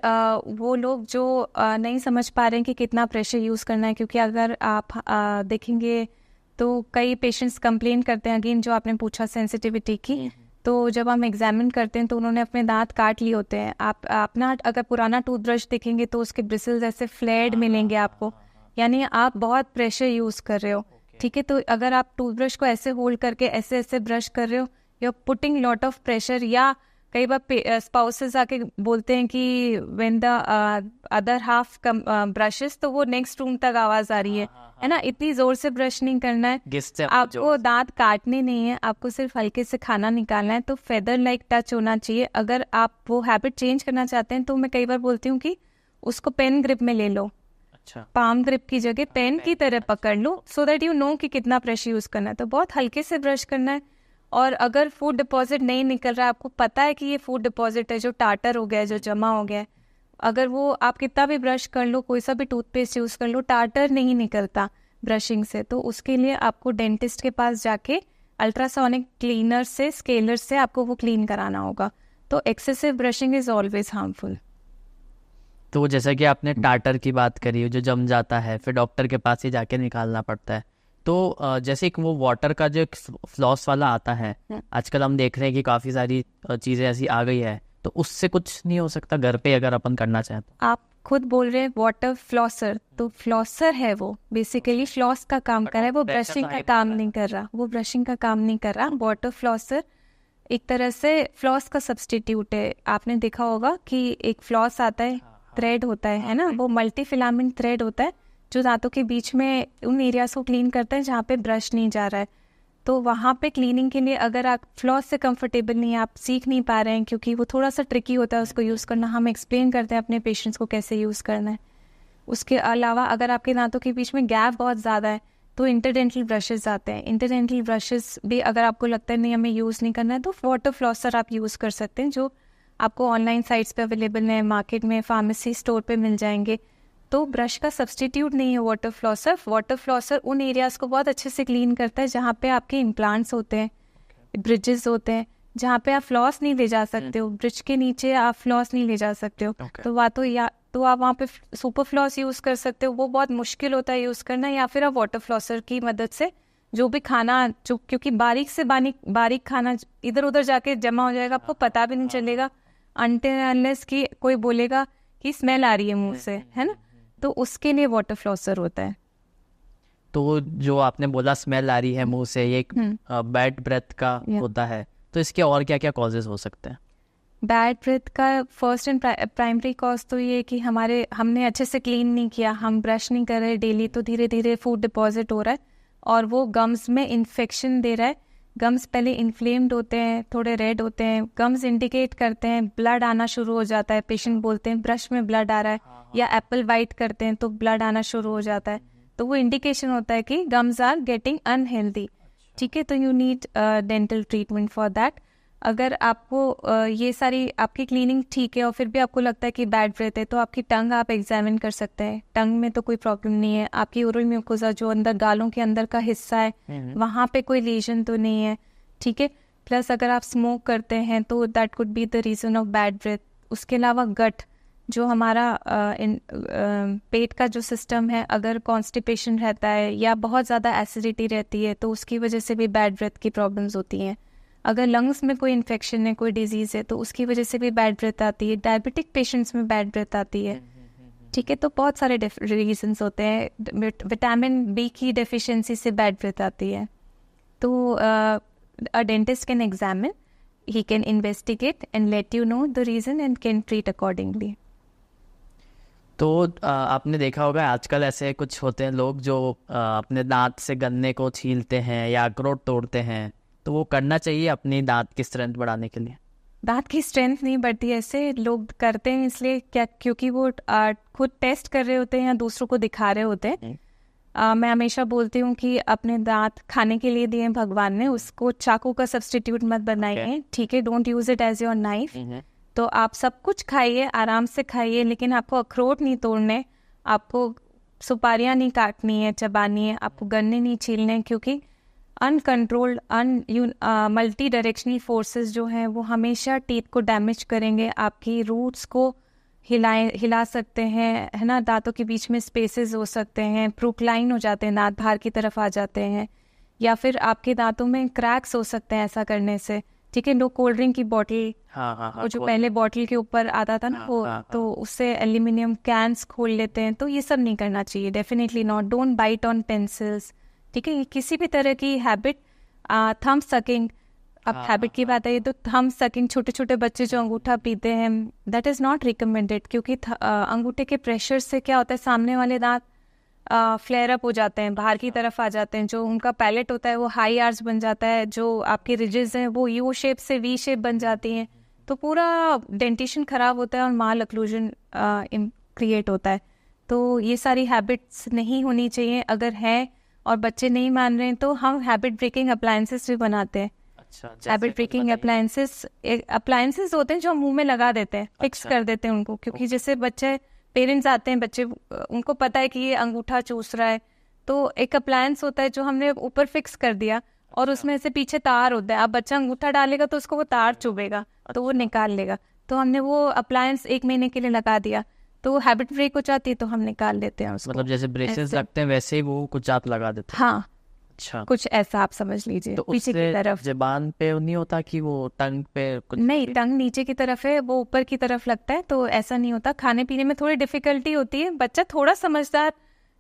Speaker 1: वो लोग जो नहीं समझ पा रहे हैं कि कितना प्रेशर यूज़ करना है। क्योंकि अगर आप देखेंगे तो कई पेशेंट्स कंप्लेन करते हैं, अगेन जो आपने पूछा सेंसिटिविटी की, तो जब हम एग्जामिन करते हैं तो उन्होंने अपने दांत काट लिए होते हैं। आप ना अगर पुराना टूथब्रश देखेंगे तो उसके ब्रिसल्स ऐसे फ्लेयर्ड मिलेंगे आपको, यानी आप बहुत प्रेशर यूज़ कर रहे हो, ठीक है। तो अगर आप टूथब्रश को ऐसे होल्ड करके ऐसे ऐसे ब्रश कर रहे हो, you are putting lot of pressure. या कई बार स्पाउसेस आके बोलते हैं कि when the other half brushes, तो वो नेक्स्ट रूम तक आवाज आ रही है ना, इतनी जोर से ब्रश नहीं करना है, आपको दांत काटने नहीं है, आपको सिर्फ हल्के से खाना निकालना है। तो फेदर लाइक टच होना चाहिए। अगर आप वो हैबिट चेंज करना चाहते हैं तो मैं कई बार बोलती हूँ कि उसको पेन ग्रिप में ले लो, पाम ग्रिप की जगह पेन की तरह पकड़ लो, सो दैट यू नो कि कितना प्रेशर यूज करना है। तो बहुत हल्के से ब्रश करना है। और अगर फूड डिपॉजिट नहीं निकल रहा है, आपको पता है कि ये फूड डिपॉजिट है जो टाटर हो गया है, जो जमा हो गया है, अगर वो आप कितना भी ब्रश कर लो, कोई सा भी टूथपेस्ट यूज कर लो, टाटर नहीं निकलता ब्रशिंग से, तो उसके लिए आपको डेंटिस्ट के पास जाके अल्ट्रासोनिक क्लीनर से, स्केलर से आपको वो क्लीन कराना होगा। तो excessive brushing is always harmful.
Speaker 2: तो जैसा कि आपने टाटर की बात करी, जो जम जाता है, फिर डॉक्टर के पास ही जाके निकालना पड़ता है। तो जैसे एक वो वाटर का जो एक फ्लॉस वाला आता है, आजकल हम देख रहे हैं कि काफ़ी सारी चीज़ें ऐसी आ गई है, तो उससे कुछ नहीं हो सकता घर पे अगर अपन करना चाहें तो?
Speaker 1: आप खुद बोल रहे हैं वाटर फ्लॉसर, तो फ्लॉसर है वो, बेसिकली फ्लॉस का काम कर रहा है, वो ब्रशिंग का काम नहीं कर रहा, वो ब्रशिंग का काम नहीं कर रहा। वाटर फ्लॉसर एक तरह से फ्लॉस का सब्सटीट्यूट है। आपने देखा होगा कि एक फ्लॉस आता है, थ्रेड होता है ना, वो मल्टी फिलामेंट थ्रेड होता है जो दांतों के बीच में उन एरियाज को क्लीन करता है जहाँ पे ब्रश नहीं जा रहा है। तो वहाँ पे क्लीनिंग के लिए अगर आप फ्लॉस से कंफर्टेबल नहीं है, आप सीख नहीं पा रहे हैं, क्योंकि वो थोड़ा सा ट्रिकी होता है उसको यूज़ करना, हम एक्सप्लेन करते हैं अपने पेशेंट्स को कैसे यूज़ करना है। उसके अलावा अगर आपके दांतों के बीच में गैप बहुत ज़्यादा है तो इंटरडेंटल ब्रशेस आते हैं। इंटरडेंटल ब्रशेस भी अगर आपको लगता है नहीं हमें यूज़ नहीं करना है, तो वाटर फ्लॉसर आप यूज़ कर सकते हैं, जो आपको ऑनलाइन साइट्स पे अवेलेबल है, मार्केट में, फार्मेसी स्टोर पे मिल जाएंगे। तो ब्रश का सब्सटीट्यूट नहीं है वाटर फ्लॉसर। वाटर फ्लॉसर उन एरियाज को बहुत अच्छे से क्लीन करता है जहाँ पे आपके इम्प्लांट्स होते हैं, ब्रिजेस होते हैं, जहाँ पे आप फ्लॉस नहीं ले जा सकते हो, ब्रिज के नीचे आप फ्लॉस नहीं ले जा सकते हो। तो आप वहाँ पे सुपर फ्लॉस यूज़ कर सकते हो, वो बहुत मुश्किल होता है यूज़ करना, या फिर आप वाटर फ्लॉसर की मदद से जो भी खाना, जो क्योंकि बारीक से बारीक खाना इधर उधर जाके जमा हो जाएगा, आपको पता भी नहीं चलेगा अनटिल अनलेस कि कोई बोलेगा कि स्मेल आ रही है मुंह से, है ना। तो उसके लिए वाटर फ्लॉसर होता है।
Speaker 2: तो जो आपने बोला स्मेल आ रही है मुंह से, ये एक बैड ब्रेथ का होता है, तो इसके और क्या क्या कॉजेज हो सकते हैं?
Speaker 1: बैड ब्रेथ का फर्स्ट एंड प्राइमरी कॉज तो ये कि हमने अच्छे से क्लीन नहीं किया, हम ब्रश नहीं कर रहे डेली, तो धीरे धीरे फूड डिपॉजिट हो रहा है और वो गम्स में इन्फेक्शन दे रहा है। गम्स पहले इन्फ्लेम्ड होते हैं, थोड़े रेड होते हैं, गम्स इंडिकेट करते हैं, ब्लड आना शुरू हो जाता है, पेशेंट बोलते हैं ब्रश में ब्लड आ रहा है, या एप्पल वाइट करते हैं तो ब्लड आना शुरू हो जाता है, तो वो इंडिकेशन होता है कि गम्स आर गेटिंग अनहेल्दी, ठीक है। तो you need dental treatment for that. अगर आपको ये सारी आपकी क्लीनिंग ठीक है और फिर भी आपको लगता है कि बैड ब्रेथ है, तो आपकी टंग आप एग्जामिन कर सकते हैं। टंग में तो कोई प्रॉब्लम नहीं है, आपकी ओरल म्यूकोसा जो अंदर गालों के अंदर का हिस्सा है वहाँ पे कोई लीजन तो नहीं है, ठीक है। प्लस अगर आप स्मोक करते हैं तो that could be the reason of bad breath. उसके अलावा गट, जो हमारा पेट का जो सिस्टम है, अगर कॉन्स्टिपेशन रहता है या बहुत ज़्यादा एसिडिटी रहती है तो उसकी वजह से भी बैड ब्रेथ की प्रॉब्लम्स होती हैं। अगर लंग्स में कोई इन्फेक्शन है, कोई डिजीज़ है, तो उसकी वजह से भी बैड ब्रेथ आती है। डायबिटिक पेशेंट्स में बैड ब्रेथ आती है, ठीक है। तो बहुत सारे रीजंस होते हैं। विटामिन बी की डेफिशिएंसी से बैड ब्रेथ आती है। तो a dentist can examine, he can investigate and let you know the reason and can treat accordingly.
Speaker 2: तो आपने देखा होगा आजकल ऐसे कुछ होते हैं लोग जो अपने दांत से गन्ने को छीलते हैं या अखरोट तोड़ते हैं, तो वो करना चाहिए अपनी दांत की स्ट्रेंथ बढ़ाने के लिए?
Speaker 1: दांत की स्ट्रेंथ नहीं बढ़ती, ऐसे लोग करते हैं इसलिए क्या, क्योंकि वो खुद टेस्ट कर रहे होते हैं या दूसरों को दिखा रहे होते हैं। मैं हमेशा बोलती हूँ कि अपने दांत खाने के लिए दिए भगवान ने, उसको चाकू का सब्सटीट्यूट मत बनाइए, ठीक है। Don't use it as your knife. तो आप सब कुछ खाइए, आराम से खाइए, लेकिन आपको अखरोट नहीं तोड़ने, आपको सुपारियाँ नहीं काटनी है, चबानी है, आपको गन्ने नहीं छीलने, क्योंकि अनकंट्रोल्ड मल्टी डायरेक्शनल फोर्सेस जो हैं वो हमेशा टीथ को डैमेज करेंगे, आपकी रूट्स को हिला सकते हैं, है ना। दांतों के बीच में स्पेसेस हो सकते हैं, प्रोक्लाइन हो जाते हैं, दांत बाहर की तरफ आ जाते हैं, या फिर आपके दांतों में क्रैक्स हो सकते हैं ऐसा करने से। ठीक है, लोग कोल्ड ड्रिंक की बॉटल, वो जो पहले बॉटल के ऊपर आता था ना वो, तो उससे एल्यूमिनियम कैंस खोल लेते हैं, तो ये सब नहीं करना चाहिए, definitely not. Don't bite on pencils. ठीक है, किसी भी तरह की हैबिट, थंब सकिंग, अब हैबिट की बात है तो थंब सकिंग, छोटे छोटे बच्चे जो अंगूठा पीते हैं, दैट इज़ नॉट रिकमेंडेड, क्योंकि अंगूठे के प्रेशर से क्या होता है, सामने वाले दांत फ्लेयर अप हो जाते हैं, बाहर की तरफ आ जाते हैं, जो उनका पैलेट होता है वो हाई आर्च बन जाता है, जो आपके रिजेस हैं वो यू शेप से वी शेप बन जाती हैं, तो पूरा डेंटिशन खराब होता है और माल अक्लूजन क्रिएट होता है। तो ये सारी हैबिट्स नहीं होनी चाहिए। अगर है और बच्चे नहीं मान रहे हैं तो हम हैबिट ब्रेकिंग अप्लायंसेस भी बनाते हैं। हैबिट ब्रेकिंग अप्लायंसेस होते हैं जो मुंह में लगा देते हैं, फिक्स कर देते हैं उनको, क्योंकि जैसे बच्चे, पेरेंट्स आते हैं, बच्चे उनको पता है कि ये अंगूठा चूस रहा है, तो एक अप्लायंस होता है जो हमने ऊपर फिक्स कर दिया और उसमें से पीछे तार होता है। अब बच्चा अंगूठा डालेगा तो उसको वो तार चुभेगा, तो वो निकाल लेगा, तो हमने वो अप्लायंस 1 महीने के लिए लगा दिया, तो हैबिट ब्रेक हो जाती है तो हम निकाल लेते हैं उसको।
Speaker 2: मतलब जैसे ब्रेसेस लगते हैं वैसे ही वो कुछ आप लगा देते हैं?
Speaker 1: हाँ,
Speaker 2: अच्छा,
Speaker 1: कुछ ऐसा आप समझ लीजिए।
Speaker 2: तो
Speaker 1: पीछे की तरफ
Speaker 2: ज़बान पे नहीं होता कि वो टंग पे कुछ?
Speaker 1: नहीं, टंग नीचे की तरफ है, वो ऊपर की तरफ लगता है, तो ऐसा नहीं होता। खाने पीने में थोड़ी डिफिकल्टी होती है, बच्चा थोड़ा समझदार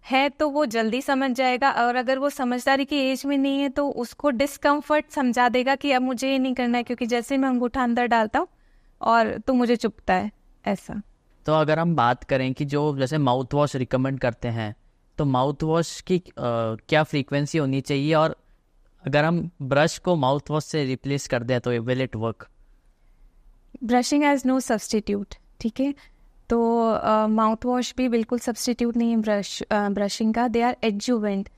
Speaker 1: है तो वो जल्दी समझ जाएगा, और अगर वो समझदारी की एज में नहीं है तो उसको डिस्कम्फर्ट समझा देगा कि अब मुझे ये नहीं करना है, क्योंकि जैसे मैं अंगूठा अंदर डालता हूँ और तो मुझे चुभता है, ऐसा।
Speaker 2: तो अगर हम बात करें कि जो जैसे माउथ वॉश रिकमेंड करते हैं, तो माउथ वॉश की क्या फ्रीक्वेंसी होनी चाहिए, और अगर हम ब्रश को माउथ वॉश से रिप्लेस कर दें तो will it work?
Speaker 1: Brushing has no substitute. ठीक है, तो माउथ वॉश भी बिल्कुल सब्स्टिट्यूट नहीं है ब्रशिंग का, दे आर एडजुवेंट।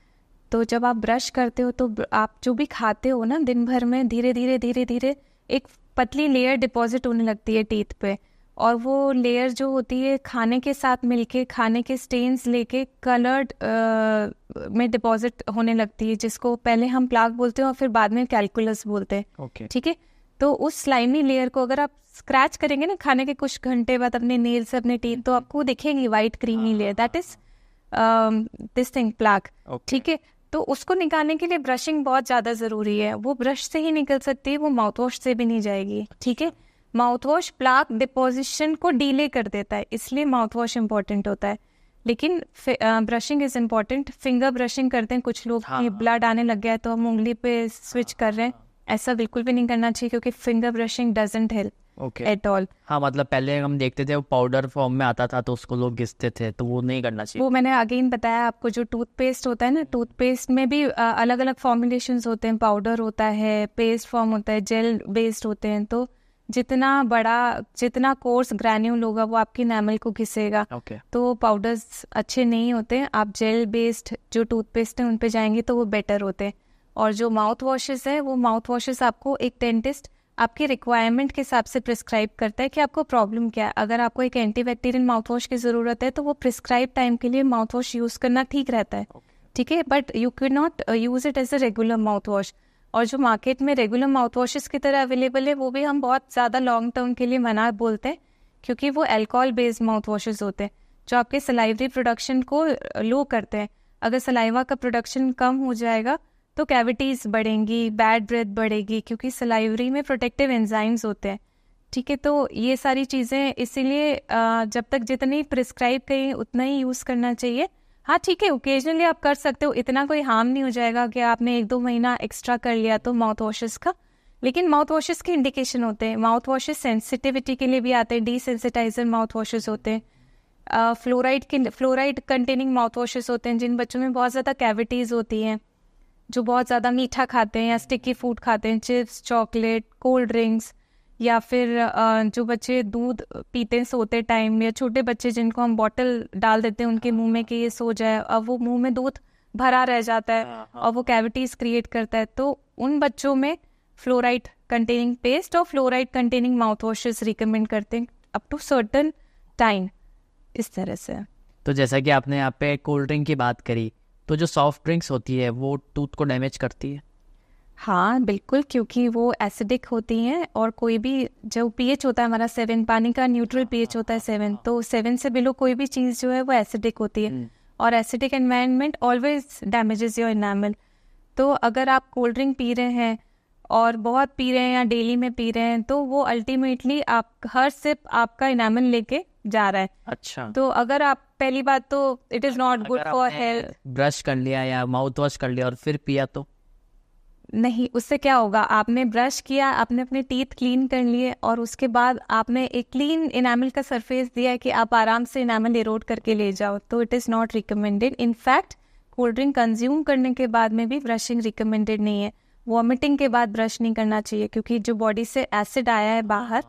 Speaker 1: तो जब आप ब्रश करते हो तो आप जो भी खाते हो ना दिन भर में, धीरे धीरे धीरे धीरे एक पतली लेयर डिपॉजिट होने लगती है टीथ पे, और वो लेयर जो होती है खाने के साथ मिलके, खाने के स्टेन्स लेके कलर्ड में डिपॉजिट होने लगती है, जिसको पहले हम प्लाक बोलते हैं और फिर बाद में कैलकुलस बोलते हैं। ठीक है, तो उस स्लाइमी लेयर को अगर आप स्क्रैच करेंगे ना खाने के कुछ घंटे बाद अपने नेल से, अपने टीथ, तो आपको दिखेगी white creamy layer, that is this thing, plaque. ठीक है, तो उसको निकालने के लिए ब्रशिंग बहुत ज़्यादा ज़रूरी है। वो ब्रश से ही निकल सकती है, वो माउथ वॉश से भी नहीं जाएगी। ठीक है, माउथ वॉश प्लाक डिपोजिशन को डिले कर देता है, इसलिए माउथ वॉश इम्पॉर्टेंट होता है, लेकिन brushing is important. Finger brushing करते हैं कुछ लोग, ब्लड आने लग गया है तो हम उंगली पे स्विच कर रहे हैं, ऐसा बिल्कुल भी नहीं करना चाहिए, क्योंकि finger brushing doesn't help at all.
Speaker 2: हाँ, मतलब पहले हम देखते थे वो पाउडर फॉर्म में आता था तो उसको लोग घिसते थे, तो वो नहीं करना चाहिए।
Speaker 1: वो मैंने अगेन बताया आपको, जो टूथपेस्ट होता है ना, टूथपेस्ट में भी अलग अलग फॉर्मुलेशंस होते हैं, पाउडर होता है, पेस्ट फॉर्म होता है, जेल बेस्ड होते हैं, तो जितना कोर्स ग्रैन्यूल होगा वो आपकी एनामल को घिसेगा। तो पाउडर्स अच्छे नहीं होते, आप जेल बेस्ड जो टूथपेस्ट है उन पे जाएंगे तो वो बेटर होते हैं। और जो माउथ वॉशेस है, वो माउथ वॉशेस आपको एक डेंटिस्ट आपकी रिक्वायरमेंट के हिसाब से प्रिस्क्राइब करता है कि आपको प्रॉब्लम क्या है। अगर आपको एक एंटीबैक्टीरियल माउथ वॉश की ज़रूरत है तो वो प्रिस्क्राइब टाइम के लिए माउथ वॉश यूज़ करना ठीक रहता है। ठीक है, but you can not use it as a regular mouth wash. और जो मार्केट में रेगुलर माउथ वॉशेस की तरह अवेलेबल है, वो भी हम बहुत ज़्यादा लॉन्ग टर्म के लिए मना बोलते हैं, क्योंकि वो अल्कोहल बेस्ड माउथ वॉशेस होते हैं जो आपके सलाइवरी प्रोडक्शन को लो करते हैं। अगर सलाइवा का प्रोडक्शन कम हो जाएगा तो कैविटीज़ बढ़ेंगी, बैड ब्रेथ बढ़ेगी, क्योंकि सलाइवरी में प्रोटेक्टिव एंजाइम्स होते हैं। ठीक है, तो ये सारी चीज़ें इसीलिए जब तक जितनी प्रिस्क्राइब करें उतना ही यूज़ करना चाहिए। हाँ ठीक है, ओकेजनली आप कर सकते हो, इतना कोई हार्म नहीं हो जाएगा कि आपने 1-2 महीना एक्स्ट्रा कर लिया तो माउथ वॉशेस का। लेकिन माउथ वॉशेस के इंडिकेशन होते हैं, माउथ वॉशेस सेंसिटिविटी के लिए भी आते हैं, डीसेंसिटाइजर माउथ वॉशेस होते हैं, फ्लोराइड कंटेनिंग माउथ वॉशेस होते हैं जिन बच्चों में बहुत ज़्यादा कैविटीज़ होती हैं, जो बहुत ज़्यादा मीठा खाते हैं या स्टिकी फूड खाते हैं, चिप्स, चॉकलेट, कोल्ड ड्रिंक्स, या फिर जो बच्चे दूध पीते हैं सोते टाइम, या छोटे बच्चे जिनको हम बॉटल डाल देते हैं उनके मुंह में कि ये सो जाए, अब वो मुंह में दूध भरा रह जाता है और वो कैविटीज़ क्रिएट करता है। तो उन बच्चों में फ्लोराइड कंटेनिंग पेस्ट और fluoride containing mouth washes recommend करते हैं अप टू सर्टन टाइम, इस तरह से।
Speaker 2: तो जैसा कि आपने यहाँ पे कोल्ड ड्रिंक की बात करी, तो जो सॉफ्ट ड्रिंक्स होती है वो टूथ को डैमेज करती है?
Speaker 1: हाँ बिल्कुल, क्योंकि वो एसिडिक होती हैं, और कोई भी जो पीएच होता है हमारा 7, पानी का न्यूट्रल पीएच होता है 7, तो 7 से बिलो कोई भी चीज़ जो है वो एसिडिक होती है, और acidic environment always damages your enamel. तो अगर आप कोल्ड ड्रिंक पी रहे हैं और बहुत पी रहे हैं या डेली में पी रहे हैं, तो वो अल्टीमेटली आप हर सिप आपका इनामल लेके जा रहा है।
Speaker 2: अच्छा,
Speaker 1: तो अगर आप पहली बात तो it is not good for health.
Speaker 2: Brush कर लिया या माउथ वॉश कर लिया और फिर पिया तो
Speaker 1: नहीं, उससे क्या होगा, आपने ब्रश किया, आपने अपने टीथ क्लीन कर लिए और उसके बाद आपने एक क्लीन इनामल का सरफेस दिया है कि आप आराम से इनामल इरोड करके ले जाओ, तो it is not recommended. In fact cold drink consume करने के बाद में भी ब्रशिंग रिकमेंडेड नहीं है। वॉमिटिंग के बाद ब्रश नहीं करना चाहिए, क्योंकि जो बॉडी से एसिड आया है बाहर,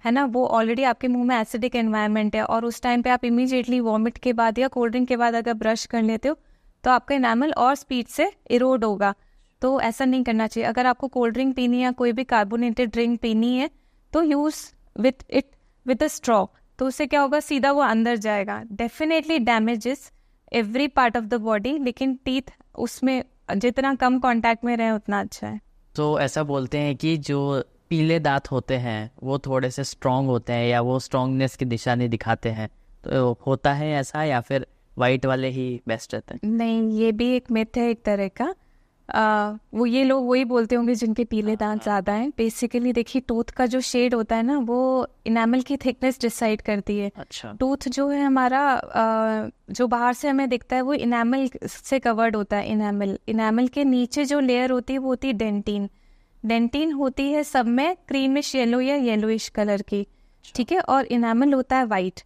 Speaker 1: है ना, वो ऑलरेडी आपके मुंह में एसिडिक एनवायरनमेंट है, और उस टाइम पे आप इमीडिएटली वॉमिट के बाद या कोल्ड ड्रिंक के बाद अगर ब्रश कर लेते हो तो आपका इनामल और स्पीड से इरोड होगा। तो ऐसा नहीं करना चाहिए। अगर आपको कोल्ड ड्रिंक पीनी है या कोई भी कार्बोनेटेड ड्रिंक पीनी है तो यूज़ विद अ स्ट्रॉ, तो उससे क्या होगा, सीधा वो अंदर जाएगा। Definitely damages every part of the body, लेकिन टीथ उसमें जितना कम कांटेक्ट में रहे उतना अच्छा है।
Speaker 2: तो ऐसा बोलते हैं कि जो पीले दांत होते हैं वो थोड़े से स्ट्रांग होते हैं या वो स्ट्रांगनेस की निशानी दिखाते हैं, तो होता है ऐसा या फिर वाइट वाले ही बेस्ट रहते हैं?
Speaker 1: नहीं, ये भी एक मिथ है एक तरह का। वो ये लोग वही बोलते होंगे जिनके पीले दांत ज़्यादा हैं। बेसिकली देखिए, टूथ का जो शेड होता है ना, वो इनामल की थिकनेस डिसाइड करती है।
Speaker 2: अच्छा,
Speaker 1: टूथ जो है हमारा, जो बाहर से हमें दिखता है वो इनामल से कवर्ड होता है। इनामल के नीचे जो लेयर होती है वो होती है डेंटिन। डेंटिन होती है सब में क्रीमिश येलो या येलोइश कलर की, ठीक है, और इनामल होता है वाइट।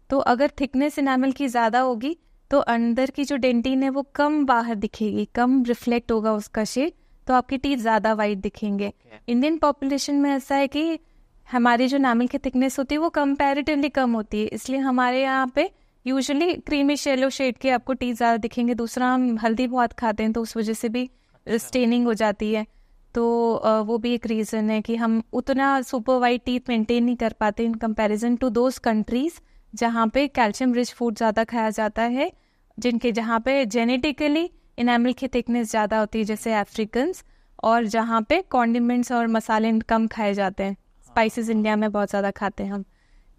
Speaker 1: तो अगर थिकनेस इनामल की ज़्यादा होगी तो अंदर की जो डेंटिन है वो कम बाहर दिखेगी, कम रिफ्लेक्ट होगा उसका शेड, तो आपकी टीथ ज़्यादा वाइट दिखेंगे। इंडियन पॉपुलेशन में ऐसा है कि हमारी जो इनामल की थिकनेस होती है वो कंपैरेटिवली कम होती है, इसलिए हमारे यहाँ पे यूजुअली क्रीमिश येलो शेड के आपको टीथ ज़्यादा दिखेंगे। दूसरा, हम हल्दी बहुत खाते हैं तो उस वजह से भी स्टेनिंग हो जाती है, तो वो भी एक रीज़न है कि हम उतना सुपर वाइट टीथ मेंटेन नहीं कर पाते in comparison to those countries जहाँ पे कैल्शियम रिच फूड ज़्यादा खाया जाता है, जहाँ पे जेनेटिकली इनामल की थिकनेस ज़्यादा होती है, जैसे अफ्रीकन्स, और जहाँ पे कॉन्डिमेंट्स और मसाले कम खाए जाते हैं। स्पाइसेस इंडिया में बहुत ज़्यादा खाते हैं हम,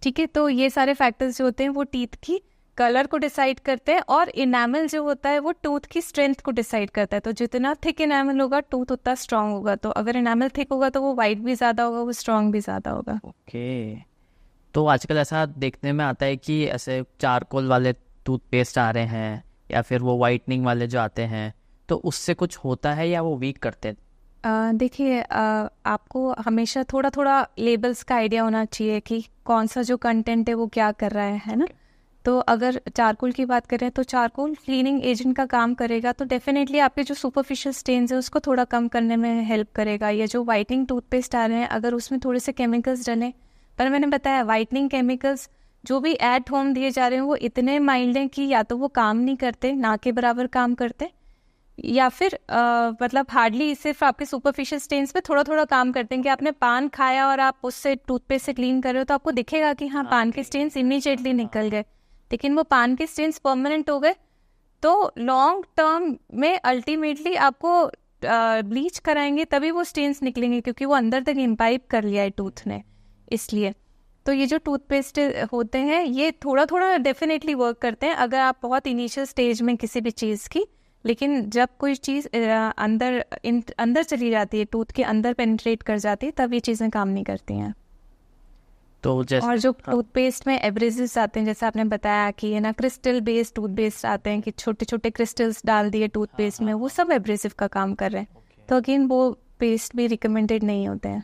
Speaker 1: ठीक है। तो ये सारे फैक्टर्स जो होते हैं वो टीथ की कलर को डिसाइड करते हैं, और इनामल जो होता है वो टूथ की स्ट्रेंथ को डिसाइड करता है। तो जितना थिक इनामल होगा टूथ उतना स्ट्रांग होगा। तो अगर इनामल थिक होगा तो वो वाइट भी ज़्यादा होगा, वो स्ट्रांग भी ज़्यादा होगा।
Speaker 2: ओके। तो आजकल ऐसा देखने में आता है कि ऐसे चारकोल वाले टूथपेस्ट आ रहे हैं या फिर वो वाइटनिंग वाले जो आते हैं, तो उससे कुछ होता है या वो वीक करते हैं?
Speaker 1: देखिए, आपको हमेशा थोड़ा थोड़ा लेबल्स का आइडिया होना चाहिए कि कौन सा जो कंटेंट है वो क्या कर रहा है ना। तो अगर चारकोल की बात करें तो चारकोल क्लीनिंग एजेंट का काम करेगा, तो डेफिनेटली आपके जो सुपरफिशियल स्टेन्स है उसको थोड़ा कम करने में हेल्प करेगा। या जो वाइटनिंग टूथपेस्ट आ रहे हैं, अगर उसमें थोड़े से केमिकल्स डलें, पर मैंने बताया वाइटनिंग केमिकल्स जो भी एट होम दिए जा रहे हैं वो इतने माइल्ड हैं कि या तो वो काम नहीं करते, ना के बराबर काम करते, या फिर मतलब हार्डली सिर्फ आपके सुपरफिशियल स्टेन्स पे थोड़ा थोड़ा काम करते हैं। कि आपने पान खाया और आप उससे टूथपेस्ट से क्लीन कर रहे हो तो आपको दिखेगा कि हाँ, पान के स्टेन्स इमीडिएटली निकल गए, लेकिन वो पान के स्टेन्स परमानेंट हो गए। तो लॉन्ग टर्म में अल्टीमेटली आपको ब्लीच कराएंगे तभी वो स्टेन्स निकलेंगे, क्योंकि वो अंदर तक इम्बाइब कर लिया है टूथ ने। इसलिए तो ये जो टूथपेस्ट होते हैं ये थोड़ा थोड़ा डेफिनेटली वर्क करते हैं अगर आप बहुत इनिशियल स्टेज में किसी भी चीज़ की, लेकिन जब कोई चीज़ अंदर चली जाती है, टूथ के अंदर पेनिट्रेट कर जाती है, तब ये चीज़ें काम नहीं करती हैं।
Speaker 2: तो
Speaker 1: और जो टूथपेस्ट में एब्रेसिव्स आते हैं, जैसे आपने बताया कि है ना, क्रिस्टल बेस्ड टूथपेस्ट आते हैं कि छोटे छोटे क्रिस्टल्स डाल दिए टूथपेस्ट में, वो सब एब्रेसिव का काम कर रहे हैं। तो अगेन वो पेस्ट भी रिकमेंडेड नहीं होते हैं।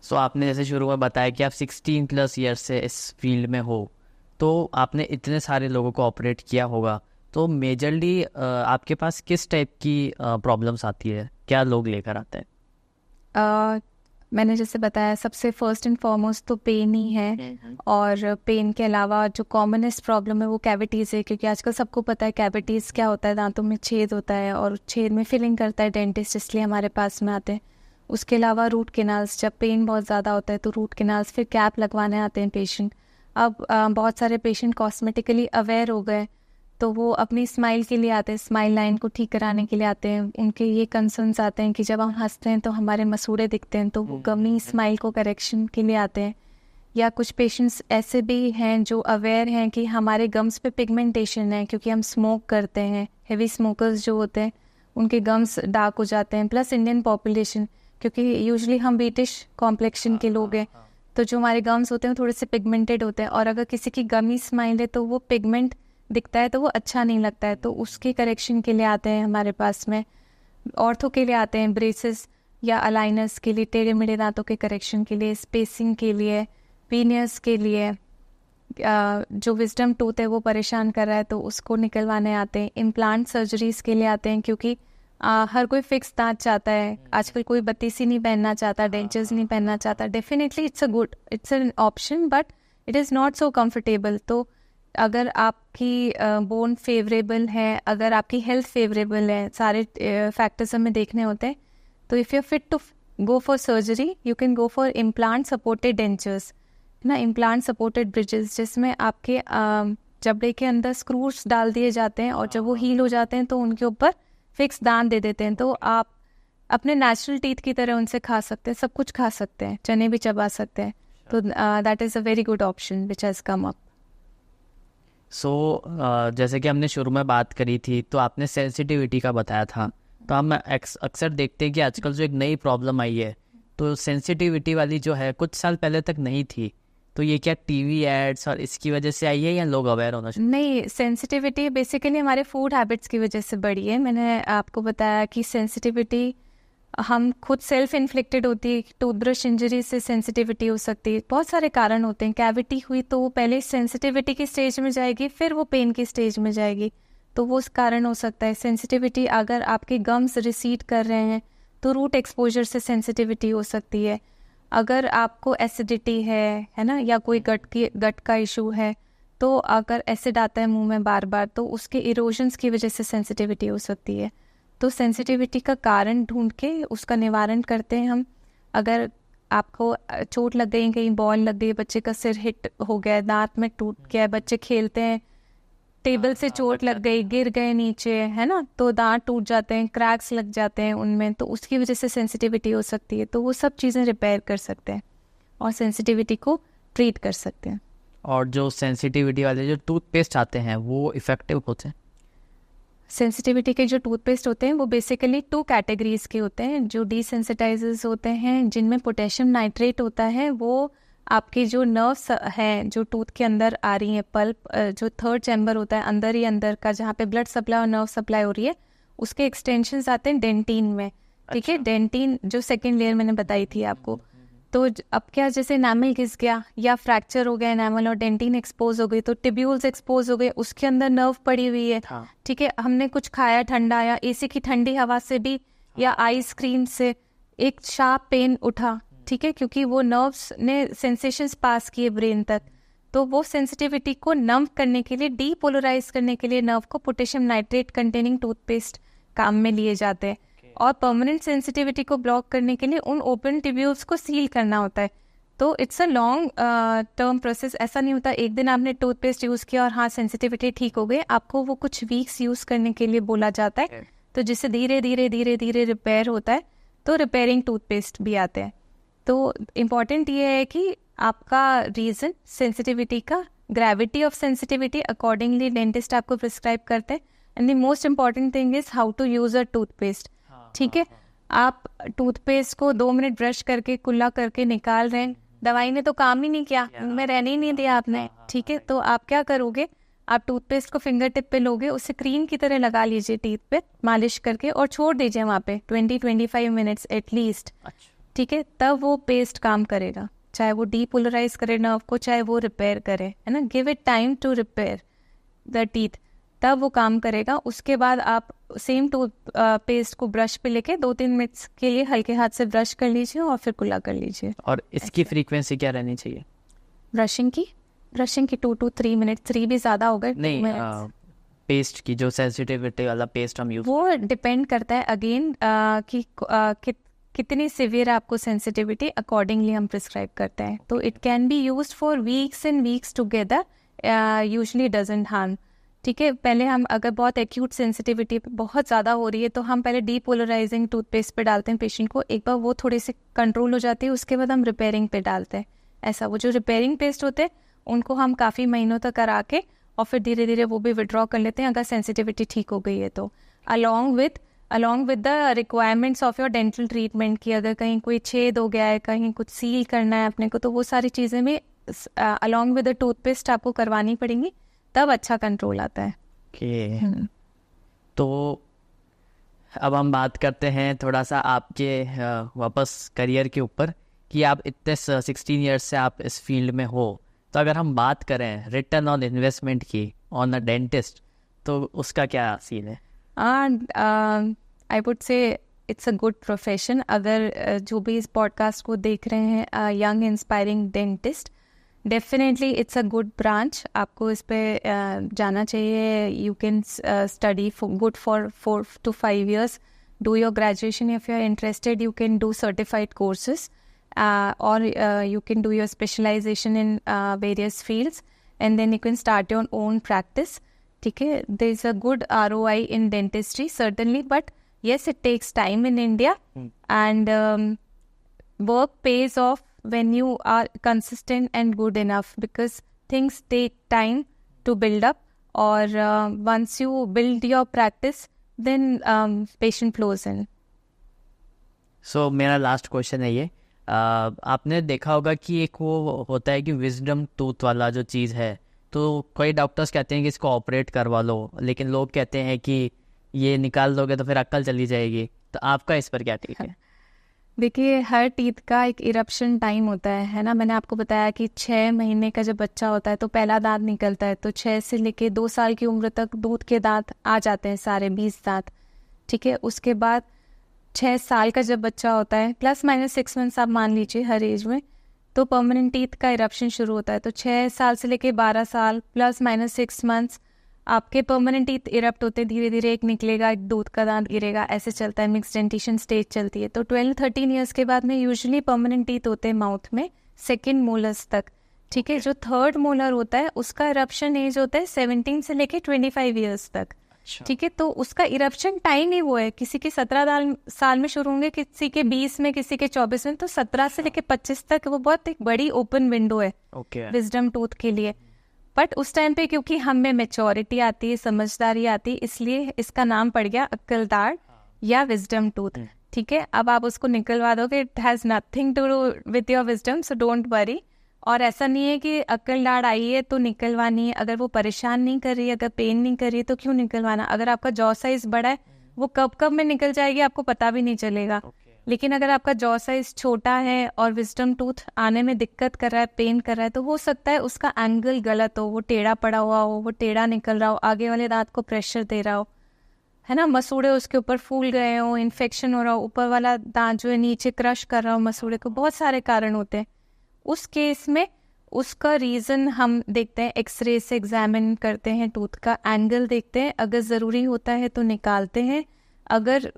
Speaker 2: सो आपने जैसे शुरू में बताया कि आप 16+ ईयर से इस फील्ड में हो, तो आपने इतने सारे लोगों को ऑपरेट किया होगा, तो मेजरली आपके पास किस टाइप की प्रॉब्लम्स आती है, क्या लोग लेकर आते हैं?
Speaker 1: मैंने जैसे बताया, सबसे फर्स्ट एंड फॉरमोस्ट तो पेन ही है, और पेन के अलावा जो कॉमनेस्ट प्रॉब्लम है वो कैविटीज़ है, क्योंकि आजकल सबको पता है कैविटीज़ क्या होता है, दांतों में छेद होता है और छेद में फिलिंग करता है डेंटिस्ट, इसलिए हमारे पास में आते हैं। उसके अलावा रूट कैनाल्स, जब पेन बहुत ज़्यादा होता है तो रूट कैनाल्स, फिर कैप लगवाने आते हैं पेशेंट। अब बहुत सारे पेशेंट कॉस्मेटिकली अवेयर हो गए तो वो अपनी स्माइल के लिए आते हैं, स्माइल लाइन को ठीक कराने के लिए आते हैं। उनके ये कंसर्न्स आते हैं कि जब हम हंसते हैं तो हमारे मसूड़े दिखते हैं, तो वो गमी स्माइल को करेक्शन के लिए आते हैं। या कुछ पेशेंट्स ऐसे भी हैं जो अवेयर हैं कि हमारे गम्स पे पिगमेंटेशन है क्योंकि हम स्मोक करते हैं। हेवी स्मोकर्स जो होते हैं उनके गम्स डार्क हो जाते हैं। प्लस इंडियन पॉपुलेशन, क्योंकि यूजुअली हम ब्रिटिश कॉम्प्लेक्शन के लोग हैं, तो जो हमारे गम्स होते हैं थोड़े से पिगमेंटेड होते हैं, और अगर किसी की गमी स्माइल है तो वो पिगमेंट दिखता है तो वो अच्छा नहीं लगता है, तो उसके करेक्शन के लिए आते हैं हमारे पास में। ऑर्थो के लिए आते हैं ब्रेसेस या अलाइनर्स के लिए, टेढ़े मेढ़े दांतों के करेक्शन के लिए, स्पेसिंग के लिए, वीनियर्स के लिए। जो विजडम टूथ है वो परेशान कर रहा है तो उसको निकलवाने आते हैं। इम्प्लांट सर्जरीज के लिए आते हैं, क्योंकि हर कोई फिक्स दांत चाहता है आजकल, कोई बत्तीसी नहीं पहनना चाहता, डेंचर्स नहीं पहनना चाहता। Definitely it's an option, but it is not so comfortable. तो अगर आपकी बोन फेवरेबल है, अगर आपकी हेल्थ फेवरेबल है, सारे फैक्टर्स हमें देखने होते हैं, तो if you are fit to go for surgery you can go for implant supported dentures ना, इम्प्लांट सपोर्टेड ब्रिजेस, जिसमें आपके जबड़े के अंदर स्क्रूज डाल दिए जाते हैं और जब वो हील हो जाते हैं तो उनके ऊपर फिक्स दांत दे देते हैं, तो आप अपने नेचुरल टीथ की तरह उनसे खा सकते हैं, सब कुछ खा सकते हैं, चने भी चबा सकते हैं। तो that is a very good option which has come up.
Speaker 2: So जैसे कि हमने शुरू में बात करी थी, तो आपने सेंसिटिविटी का बताया था, तो हम अक्सर देखते हैं कि आजकल जो एक नई प्रॉब्लम आई है, तो सेंसिटिविटी वाली जो है कुछ साल पहले तक नहीं थी, तो ये क्या टीवी एड्स और इसकी वजह से आई है या लोग अवेयर होना चाहिए?
Speaker 1: नहीं, सेंसिटिविटी बेसिकली हमारे फूड हैबिट्स की वजह से बढ़ी है। मैंने आपको बताया कि सेंसिटिविटी हम खुद सेल्फ इन्फ्लिक्टेड होती है, टूथब्रश इंजरी से सेंसिटिविटी हो सकती है, बहुत सारे कारण होते हैं। कैविटी हुई तो वो पहले सेंसिटिविटी की स्टेज में जाएगी, फिर वो पेन की स्टेज में जाएगी, तो वो उस कारण हो सकता है। सेंसिटिविटी अगर आपके गम्स रिसीड कर रहे हैं तो रूट एक्सपोजर से सेंसिटिविटी हो सकती है। अगर आपको एसिडिटी है ना, या कोई गट का इशू है, तो अगर एसिड आता है मुंह में बार बार तो उसके इरोजन्स की वजह से सेंसिटिविटी हो सकती है। तो सेंसिटिविटी का कारण ढूंढ के उसका निवारण करते हैं हम। अगर आपको चोट लग गई, कहीं बॉल लग गई, बच्चे का सिर हिट हो गया, दांत में टूट गया, बच्चे खेलते हैं, टेबल से चोट लग गई, गिर गए नीचे, है ना, तो दांत टूट जाते हैं, क्रैक्स लग जाते हैं उनमें, तो उसकी वजह से सेंसिटिविटी हो सकती है। तो वो सब चीज़ें रिपेयर कर सकते हैं और सेंसिटिविटी को ट्रीट कर सकते हैं।
Speaker 2: और जो सेंसिटिविटी वाले जो टूथपेस्ट आते हैं वो इफ़ेक्टिव होते हैं?
Speaker 1: सेंसिटिविटी के जो टूथपेस्ट होते हैं वो बेसिकली 2 कैटेगरीज के होते हैं। जो डिसेंसिटाइजर्स होते हैं जिनमें पोटेशियम नाइट्रेट होता है, वो आपके जो नर्व्स हैं जो टूथ के अंदर आ रही हैं, पल्प जो 3rd चैम्बर होता है अंदर ही अंदर का, जहाँ पे ब्लड सप्लाई और नर्व सप्लाई हो रही है, उसके एक्सटेंशंस आते हैं डेंटिन में। ठीक है, डेंटिन जो 2nd लेयर मैंने बताई थी आपको। तो अब क्या, जैसे एनामल घिस गया या फ्रैक्चर हो गया एनामल और डेंटिन एक्सपोज हो गई, तो टिब्यूल्स एक्सपोज हो गए, उसके अंदर नर्व पड़ी हुई है। ठीक है, हमने कुछ खाया ठंडा या एसी की ठंडी हवा से भी या आइसक्रीम से एक शार्प पेन उठा, ठीक है, क्योंकि वो नर्व्स ने सेंसेशंस पास किए ब्रेन तक, तो वो सेंसिटिविटी को नम करने के लिए, डीपोलराइज करने के लिए नर्व को पोटेशियम नाइट्रेट कंटेनिंग टूथपेस्ट काम में लिए जाते हैं। और परमानेंट सेंसिटिविटी को ब्लॉक करने के लिए उन ओपन ट्यूब्यूल्स को सील करना होता है। तो it's a long term process, ऐसा नहीं होता एक दिन आपने टूथपेस्ट यूज़ किया और हाँ सेंसिटिविटी ठीक हो गई। आपको वो कुछ वीक्स यूज़ करने के लिए बोला जाता है, तो जिससे धीरे धीरे धीरे धीरे रिपेयर होता है। तो रिपेयरिंग टूथपेस्ट भी आते हैं। तो इम्पॉर्टेंट ये है कि आपका रीज़न सेंसिटिविटी का, gravity of sensitivity accordingly dentist आपको प्रिस्क्राइब करते हैं। And the most important thing is how to use a toothpaste. ठीक है, आप टूथपेस्ट को 2 मिनट ब्रश करके कुल्ला करके निकाल रहे हैं, दवाई ने तो काम ही नहीं किया, में रहने ही नहीं दिया आपने। ठीक है, तो आप क्या करोगे, आप टूथपेस्ट को फिंगर टिप पे लोगे, उसे क्रीम की तरह लगा लीजिए टीथ पे मालिश करके और छोड़ दीजिए वहाँ पे 20-25 मिनट्स एटलीस्ट। ठीक है, तब वो पेस्ट काम करेगा, चाहे वो डीपोलराइज करे नर्व को, चाहे वो रिपेयर करे, है ना। Give it time to repair the teeth, तब वो काम करेगा। उसके बाद आप सेम टूथ पेस्ट को ब्रश पे लेके 2-3 मिनट्स के लिए हल्के हाथ से ब्रश कर लीजिए और फिर कुल्ला कर लीजिए।
Speaker 2: और इसकी फ्रीक्वेंसी क्या रहनी चाहिए
Speaker 1: ब्रशिंग की? 2 to 3 मिनट, 3 भी ज़्यादा हो गए।
Speaker 2: नहीं, पेस्ट की जो सेंसिटिविटी वाला पेस्ट हम यूज,
Speaker 1: वो डिपेंड करता है अगेन कि कितनी सिवियर आपको सेंसिटिविटी, अकॉर्डिंगली हम प्रिस्क्राइब करते हैं। तो it can be used for weeks and weeks together, usually doesn't harm. ठीक है, पहले हम अगर बहुत एक्यूट सेंसिटिविटी बहुत ज़्यादा हो रही है तो हम पहले डीपोलराइजिंग टूथपेस्ट पे डालते हैं पेशेंट को, एक बार वो थोड़ी सी कंट्रोल हो जाती है, उसके बाद हम रिपेयरिंग पे डालते हैं। ऐसा वो जो रिपेयरिंग पेस्ट होते हैं उनको हम काफ़ी महीनों तक करा के और फिर धीरे धीरे वो भी विड्रॉ कर लेते हैं अगर सेंसिटिविटी ठीक हो गई है तो, along with along with the requirements of your dental treatment की अगर कहीं कोई छेद हो गया है, कहीं कुछ सील करना है अपने को, तो वो सारी चीज़ें भी अलॉन्ग विद द टूथपेस्ट आपको करवानी पड़ेंगी, तब अच्छा कंट्रोल आता है।
Speaker 2: ओके, तो अब हम बात करते हैं थोड़ा सा आपके वापस करियर के ऊपर कि आप इतने 16 ईयर्स से आप इस फील्ड में हो, तो अगर हम बात करें रिटर्न ऑन इन्वेस्टमेंट की ऑन अ डेंटिस्ट, तो उसका क्या सीन है?
Speaker 1: आई वुड से इट्स अ गुड प्रोफेशन। अगर जो भी इस पॉडकास्ट को देख रहे हैं young inspiring dentist, definitely it's a good branch, आपको इस पे जाना चाहिए। You can study for 4 to 5 years, do your graduation if you are interested, you can do certified courses or you can do your specialization in various fields and then you can start your own practice. ठीक है, there is a good ROI in dentistry certainly, but yes, it takes time in India and work pays off when you are consistent and good enough, because things take time to build up, or once you build your practice then patient flows in.
Speaker 2: So मेरा last question है ये, आपने देखा होगा कि एक वो होता है कि विजडम टूथ वाला जो चीज़ है, तो कई डॉक्टर्स कहते हैं कि इसको ऑपरेट करवा लो, लेकिन लोग कहते हैं कि ये निकाल दोगे तो फिर अक्ल चली जाएगी, तो आपका इस पर क्या टेक है?
Speaker 1: देखिए, हर टीथ का एक इरप्शन टाइम होता है ना। मैंने आपको बताया कि 6 महीने का जब बच्चा होता है तो पहला दांत निकलता है, तो 6 से लेके 2 साल की उम्र तक दूध के दांत आ जाते हैं सारे 20 दांत। ठीक है, उसके बाद 6 साल का जब बच्चा होता है, +- 6 मंथ्स आप मान लीजिए हर एज में, तो परमानेंट टीथ का इरप्शन शुरू होता है। तो 6 साल से लेके 12 साल +- 6 मंथ्स आपके परमानेंट टीथ इरप्ट होते हैं, धीरे धीरे एक निकलेगा, एक दूध का दांत गिरेगा, ऐसे चलता है, मिक्स डेंटिशन स्टेज चलती है। तो 12-13 ईयर्स के बाद में यूजुअली परमानेंट टीथ होते हैं माउथ में 2nd मोलर्स तक। ठीक है, जो 3rd मोलर होता है उसका इरप्शन एज होता है 17 से लेके 25 ईयर्स तक। ठीक है, तो उसका इरप्शन टाइम ही वो है, किसी के 17 साल में शुरू होंगे, किसी के 20 में, किसी के 24 में, तो 17 से लेके 25 तक वो बहुत एक बड़ी ओपन विंडो है विजडम टूथ के लिए। बट उस टाइम पे क्योंकि हम में मेच्योरिटी आती है, समझदारी आती है, इसलिए इसका नाम पड़ गया अक्लदाड़ या विजडम टूथ। ठीक है, अब आप उसको निकलवा दोगे, it has nothing to do with your wisdom, so don't worry. और ऐसा नहीं है कि अक्लदाड़ आई है तो निकलवानी है, अगर वो परेशान नहीं कर रही है, अगर पेन नहीं कर रही है तो क्यों निकलवाना। अगर आपका जॉ साइज बड़ा है, वो कब में निकल जाएगी आपको पता भी नहीं चलेगा। लेकिन अगर आपका जॉ साइज छोटा है और विजडम टूथ आने में दिक्कत कर रहा है, पेन कर रहा है, तो हो सकता है उसका एंगल गलत हो, वो टेढ़ा पड़ा हुआ हो, वो टेढ़ा निकल रहा हो, आगे वाले दांत को प्रेशर दे रहा हो, है ना, मसूड़े उसके ऊपर फूल गए हो, इन्फेक्शन हो रहा हो, ऊपर वाला दांत जो है नीचे क्रश कर रहा हो मसूड़े को, बहुत सारे कारण होते हैं। उस केस में उसका रीज़न हम देखते हैं, एक्सरे से एग्जामिन करते हैं, टूथ का एंगल देखते हैं, अगर ज़रूरी होता है तो निकालते हैं। अगर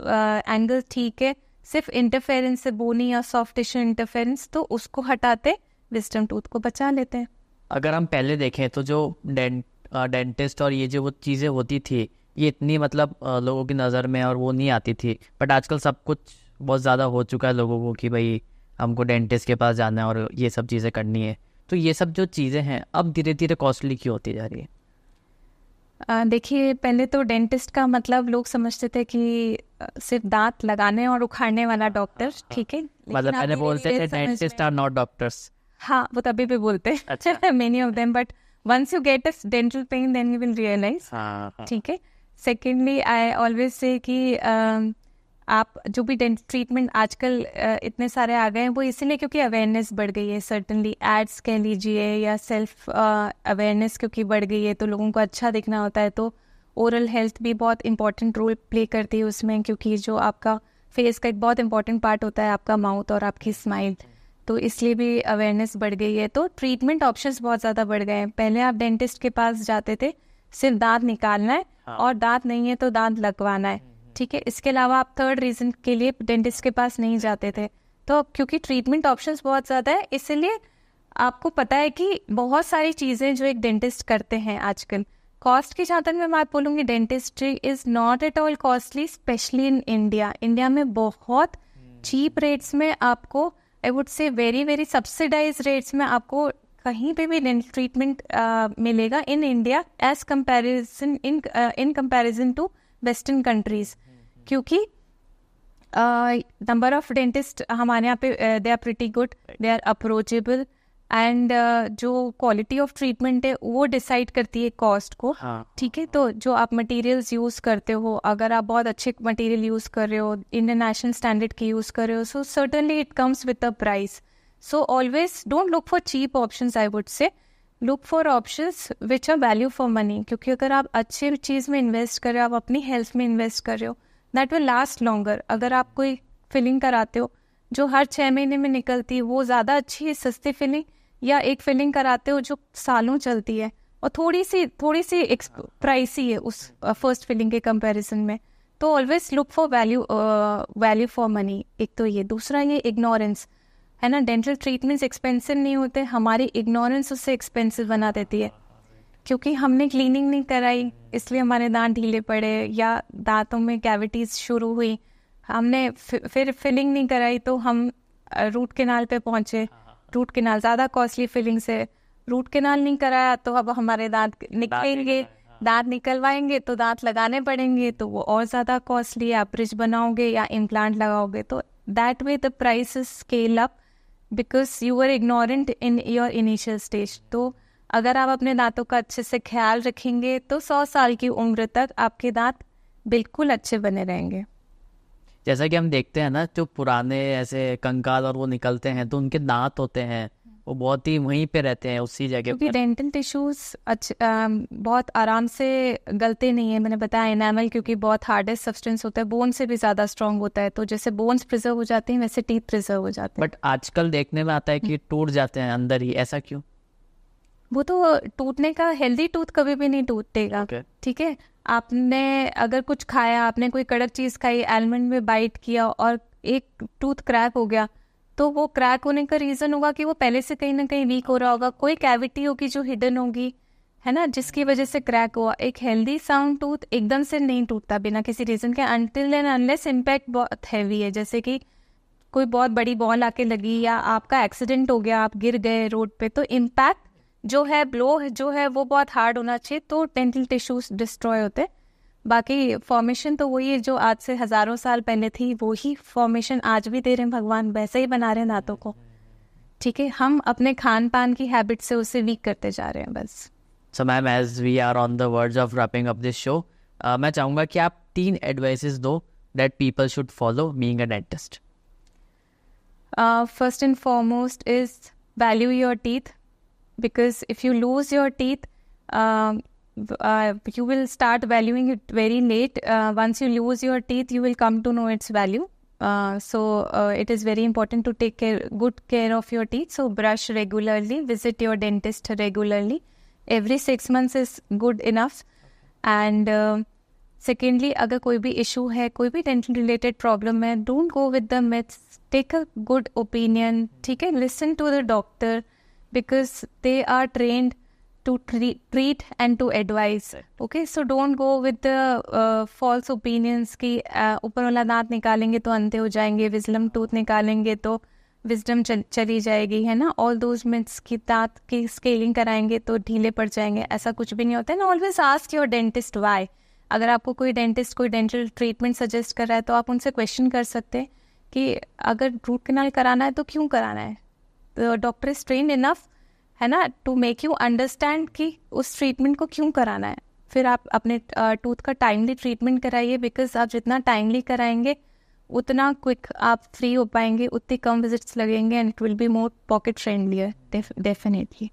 Speaker 1: एंगल ठीक है, सिर्फ इंटरफेरेंस से बोनी या सॉफ्ट टिश्यू इंटरफेरेंस, तो उसको हटाते विजडम टूथ को बचा लेते हैं।
Speaker 2: अगर हम पहले देखें तो जो डेंटिस्ट और ये जो वो चीज़ें होती थी, ये इतनी मतलब लोगों की नज़र में और वो नहीं आती थी, बट आजकल सब कुछ बहुत ज़्यादा हो चुका है लोगों को कि भाई हमको डेंटिस्ट के पास जाना है और ये सब चीज़ें करनी है। तो ये सब जो चीज़ें हैं अब धीरे धीरे कॉस्टली क्यों होती जा रही है?
Speaker 1: देखिए, पहले तो डेंटिस्ट का मतलब लोग समझते थे कि सिर्फ दांत लगाने और उखाड़ने वाला डॉक्टर। ठीक है,
Speaker 2: मतलब पहले बोलते थे डेंटिस्ट आर नॉट डॉक्टर्स।
Speaker 1: हाँ, वो तभी भी बोलते हैं, अच्छा many of them, but once you get a dental pain then you will realise. ठीक है, सेकेंडली आई ऑलवेज से कि आप जो भी डेंटल ट्रीटमेंट आजकल इतने सारे आ गए हैं, वो इसीलिए क्योंकि अवेयरनेस बढ़ गई है। सर्टनली एड्स कह लीजिए या सेल्फ अवेयरनेस क्योंकि बढ़ गई है, तो लोगों को अच्छा दिखना होता है, तो ओरल हेल्थ भी बहुत इंपॉर्टेंट रोल प्ले करती है उसमें, क्योंकि जो आपका फेस का एक बहुत इंपॉर्टेंट पार्ट होता है आपका माउथ और आपकी स्माइल, तो इसलिए भी अवेयरनेस बढ़ गई है। तो ट्रीटमेंट ऑप्शंस बहुत ज़्यादा बढ़ गए हैं। पहले आप डेंटिस्ट के पास जाते थे, सिर्फ दांत निकालना है और दांत नहीं है तो दांत लगवाना है। ठीक है, इसके अलावा आप 3rd रीज़न के लिए डेंटिस्ट के पास नहीं जाते थे। तो क्योंकि ट्रीटमेंट ऑप्शंस बहुत ज़्यादा है, इसलिए आपको पता है कि बहुत सारी चीज़ें जो एक डेंटिस्ट करते हैं आजकल, कॉस्ट की जहाँ तक मैं बात बोलूँगी, dentistry is not at all costly, specially in India. India में बहुत चीप रेट्स में आपको, I would say very very subsidise rates में आपको कहीं पे भी डेंटल ट्रीटमेंट मिलेगा in India as comparison in comparison to western countries. क्योंकि नंबर ऑफ डेंटिस्ट हमारे यहाँ पे they are pretty good, they are approachable, and जो क्वालिटी ऑफ ट्रीटमेंट है वो डिसाइड करती है कॉस्ट को। ठीक है, तो जो आप मटेरियल्स यूज़ करते हो, अगर आप बहुत अच्छे मटेरियल यूज़ कर रहे हो, इंटरनेशनल स्टैंडर्ड की यूज़ कर रहे हो, so certainly it comes with a price. So always don't look for cheap options, I would say look for options which are value for money. क्योंकि अगर आप अच्छे चीज़ में इन्वेस्ट कर रहे हो, आप अपनी हेल्थ में इन्वेस्ट कर रहे हो, दैट विल लास्ट लॉन्गर। अगर आप कोई फिलिंग कराते हो जो हर 6 महीने में निकलती है, वो ज़्यादा अच्छी है सस्ती फिलिंग, या एक फिलिंग कराते हो जो सालों चलती है और थोड़ी सी प्राइसी है उस फर्स्ट फिलिंग के कंपैरिजन में। तो always look for value for money. एक तो ये, दूसरा ये इग्नोरेंस है ना। डेंटल ट्रीटमेंट्स एक्सपेंसिव नहीं होते, हमारी इग्नोरेंस उससे एक्सपेंसिव बना देती है। क्योंकि हमने क्लीनिंग नहीं कराई इसलिए हमारे दांत ढीले पड़े, या दांतों में कैविटीज शुरू हुई, हमने फिर फिलिंग नहीं कराई तो हम रूट कैनाल पे पहुंचे। रूट कैनाल ज़्यादा कॉस्टली फिलिंग से, रूट कैनाल नहीं कराया तो अब हमारे दांत निकलेंगे, दांत निकलवाएंगे तो दांत लगाने पड़ेंगे, तो वो और ज़्यादा कॉस्टली। आप ब्रिज बनाओगे या इम्प्लांट लगाओगे, तो that way the price scale up because you are ignorant in your initial stage. तो अगर आप अपने दांतों का अच्छे से ख्याल रखेंगे तो 100 साल की उम्र तक आपके दांत बिल्कुल अच्छे बने रहेंगे।
Speaker 2: जैसा कि हम देखते हैं ना, जो पुराने ऐसे कंकाल और वो निकलते हैं तो उनके दांत होते हैं वो बहुत ही वहीं पे रहते हैं उसी जगह
Speaker 1: क्योंकि डेंटल टिश्यूज बहुत आराम से गलते नहीं है। मैंने बताया एनामल क्योंकि बहुत हार्डेस्ट सब्सटेंस होता है, बोन से भी ज़्यादा स्ट्रॉन्ग होता है, तो जैसे बोन्स प्रिजर्व हो जाते हैं वैसे टीथ प्रिजर्व हो जाते हैं।
Speaker 2: बट आजकल देखने में आता है कि टूट जाते हैं अंदर ही, ऐसा क्यों?
Speaker 1: वो तो टूटने का, हेल्दी टूथ कभी भी नहीं टूटेगा। ठीक है, आपने अगर कुछ खाया, आपने कोई कड़क चीज़ खाई, आलमंड में बाइट किया और एक टूथ क्रैक हो गया, तो वो क्रैक होने का रीज़न होगा कि वो पहले से कहीं ना कहीं वीक हो रहा होगा, कोई कैविटी होगी जो हिडन होगी, है ना, जिसकी वजह से क्रैक हुआ। एक हेल्दी साउंड टूथ एकदम से नहीं टूटता बिना किसी रीज़न के, अनटिल एंड अनलेस इम्पैक्ट बहुत हैवी है, जैसे कि कोई बहुत बड़ी बॉल आके लगी या आपका एक्सीडेंट हो गया, आप गिर गए रोड पे, तो इम्पैक्ट जो है, ब्लो जो है वो बहुत हार्ड होना चाहिए, तो डेंटल टिश्यूज डिस्ट्रॉय होते। बाकी फॉर्मेशन तो वही है जो आज से हज़ारों साल पहले थी, वही फॉर्मेशन आज भी दे रहे हैं भगवान, वैसे ही बना रहे हैं दांतों को। ठीक है, हम अपने खान पान की हैबिट से उसे वीक करते जा रहे हैं बस।
Speaker 2: So ma'am, as we are on the words of wrapping up this show, मैं चाहूँगा कि आप 3 एडवाइसेस दो that people should follow being a dentist.
Speaker 1: First and foremost is value your teeth, because if you lose your teeth, you will start valuing it very late. Once you lose your teeth, you will come to know its value. So it is very important to take good care of your teeth. So brush regularly, visit your dentist regularly. Every 6 months is good enough. And secondly, अगर कोई भी issue है, कोई भी dental related problem है, don't go with the myths. Take a good opinion. ठीक है, listen to the doctor. Because they are trained to treat and to advise. Okay, so don't go with the false opinions कि ऊपर वाला दांत निकालेंगे तो अंधे हो जाएंगे, विजडम टूथ निकालेंगे तो विजडम चली जाएगी, है ना। ऑल दोज मिथ्स कि दांत की स्केलिंग कराएंगे तो ढीले पड़ जाएंगे, ऐसा कुछ भी नहीं होता है ना। Always ask your dentist why. अगर आपको कोई डेंटिस्ट कोई डेंटल ट्रीटमेंट सजेस्ट कर रहा है तो आप उनसे क्वेश्चन कर सकते हैं कि अगर रूट कैनाल कराना है तो क्यों कराना है। डॉक्टर इज ट्रेन्ड इनफ, है ना, टू मेक यू अंडरस्टैंड कि उस ट्रीटमेंट को क्यों कराना है। फिर आप अपने टूथ का टाइमली ट्रीटमेंट कराइए, बिकॉज आप जितना टाइमली कराएंगे उतना क्विक आप फ्री हो पाएंगे, उतनी कम विजिट्स लगेंगे, and it will be more pocket friendlier definitely.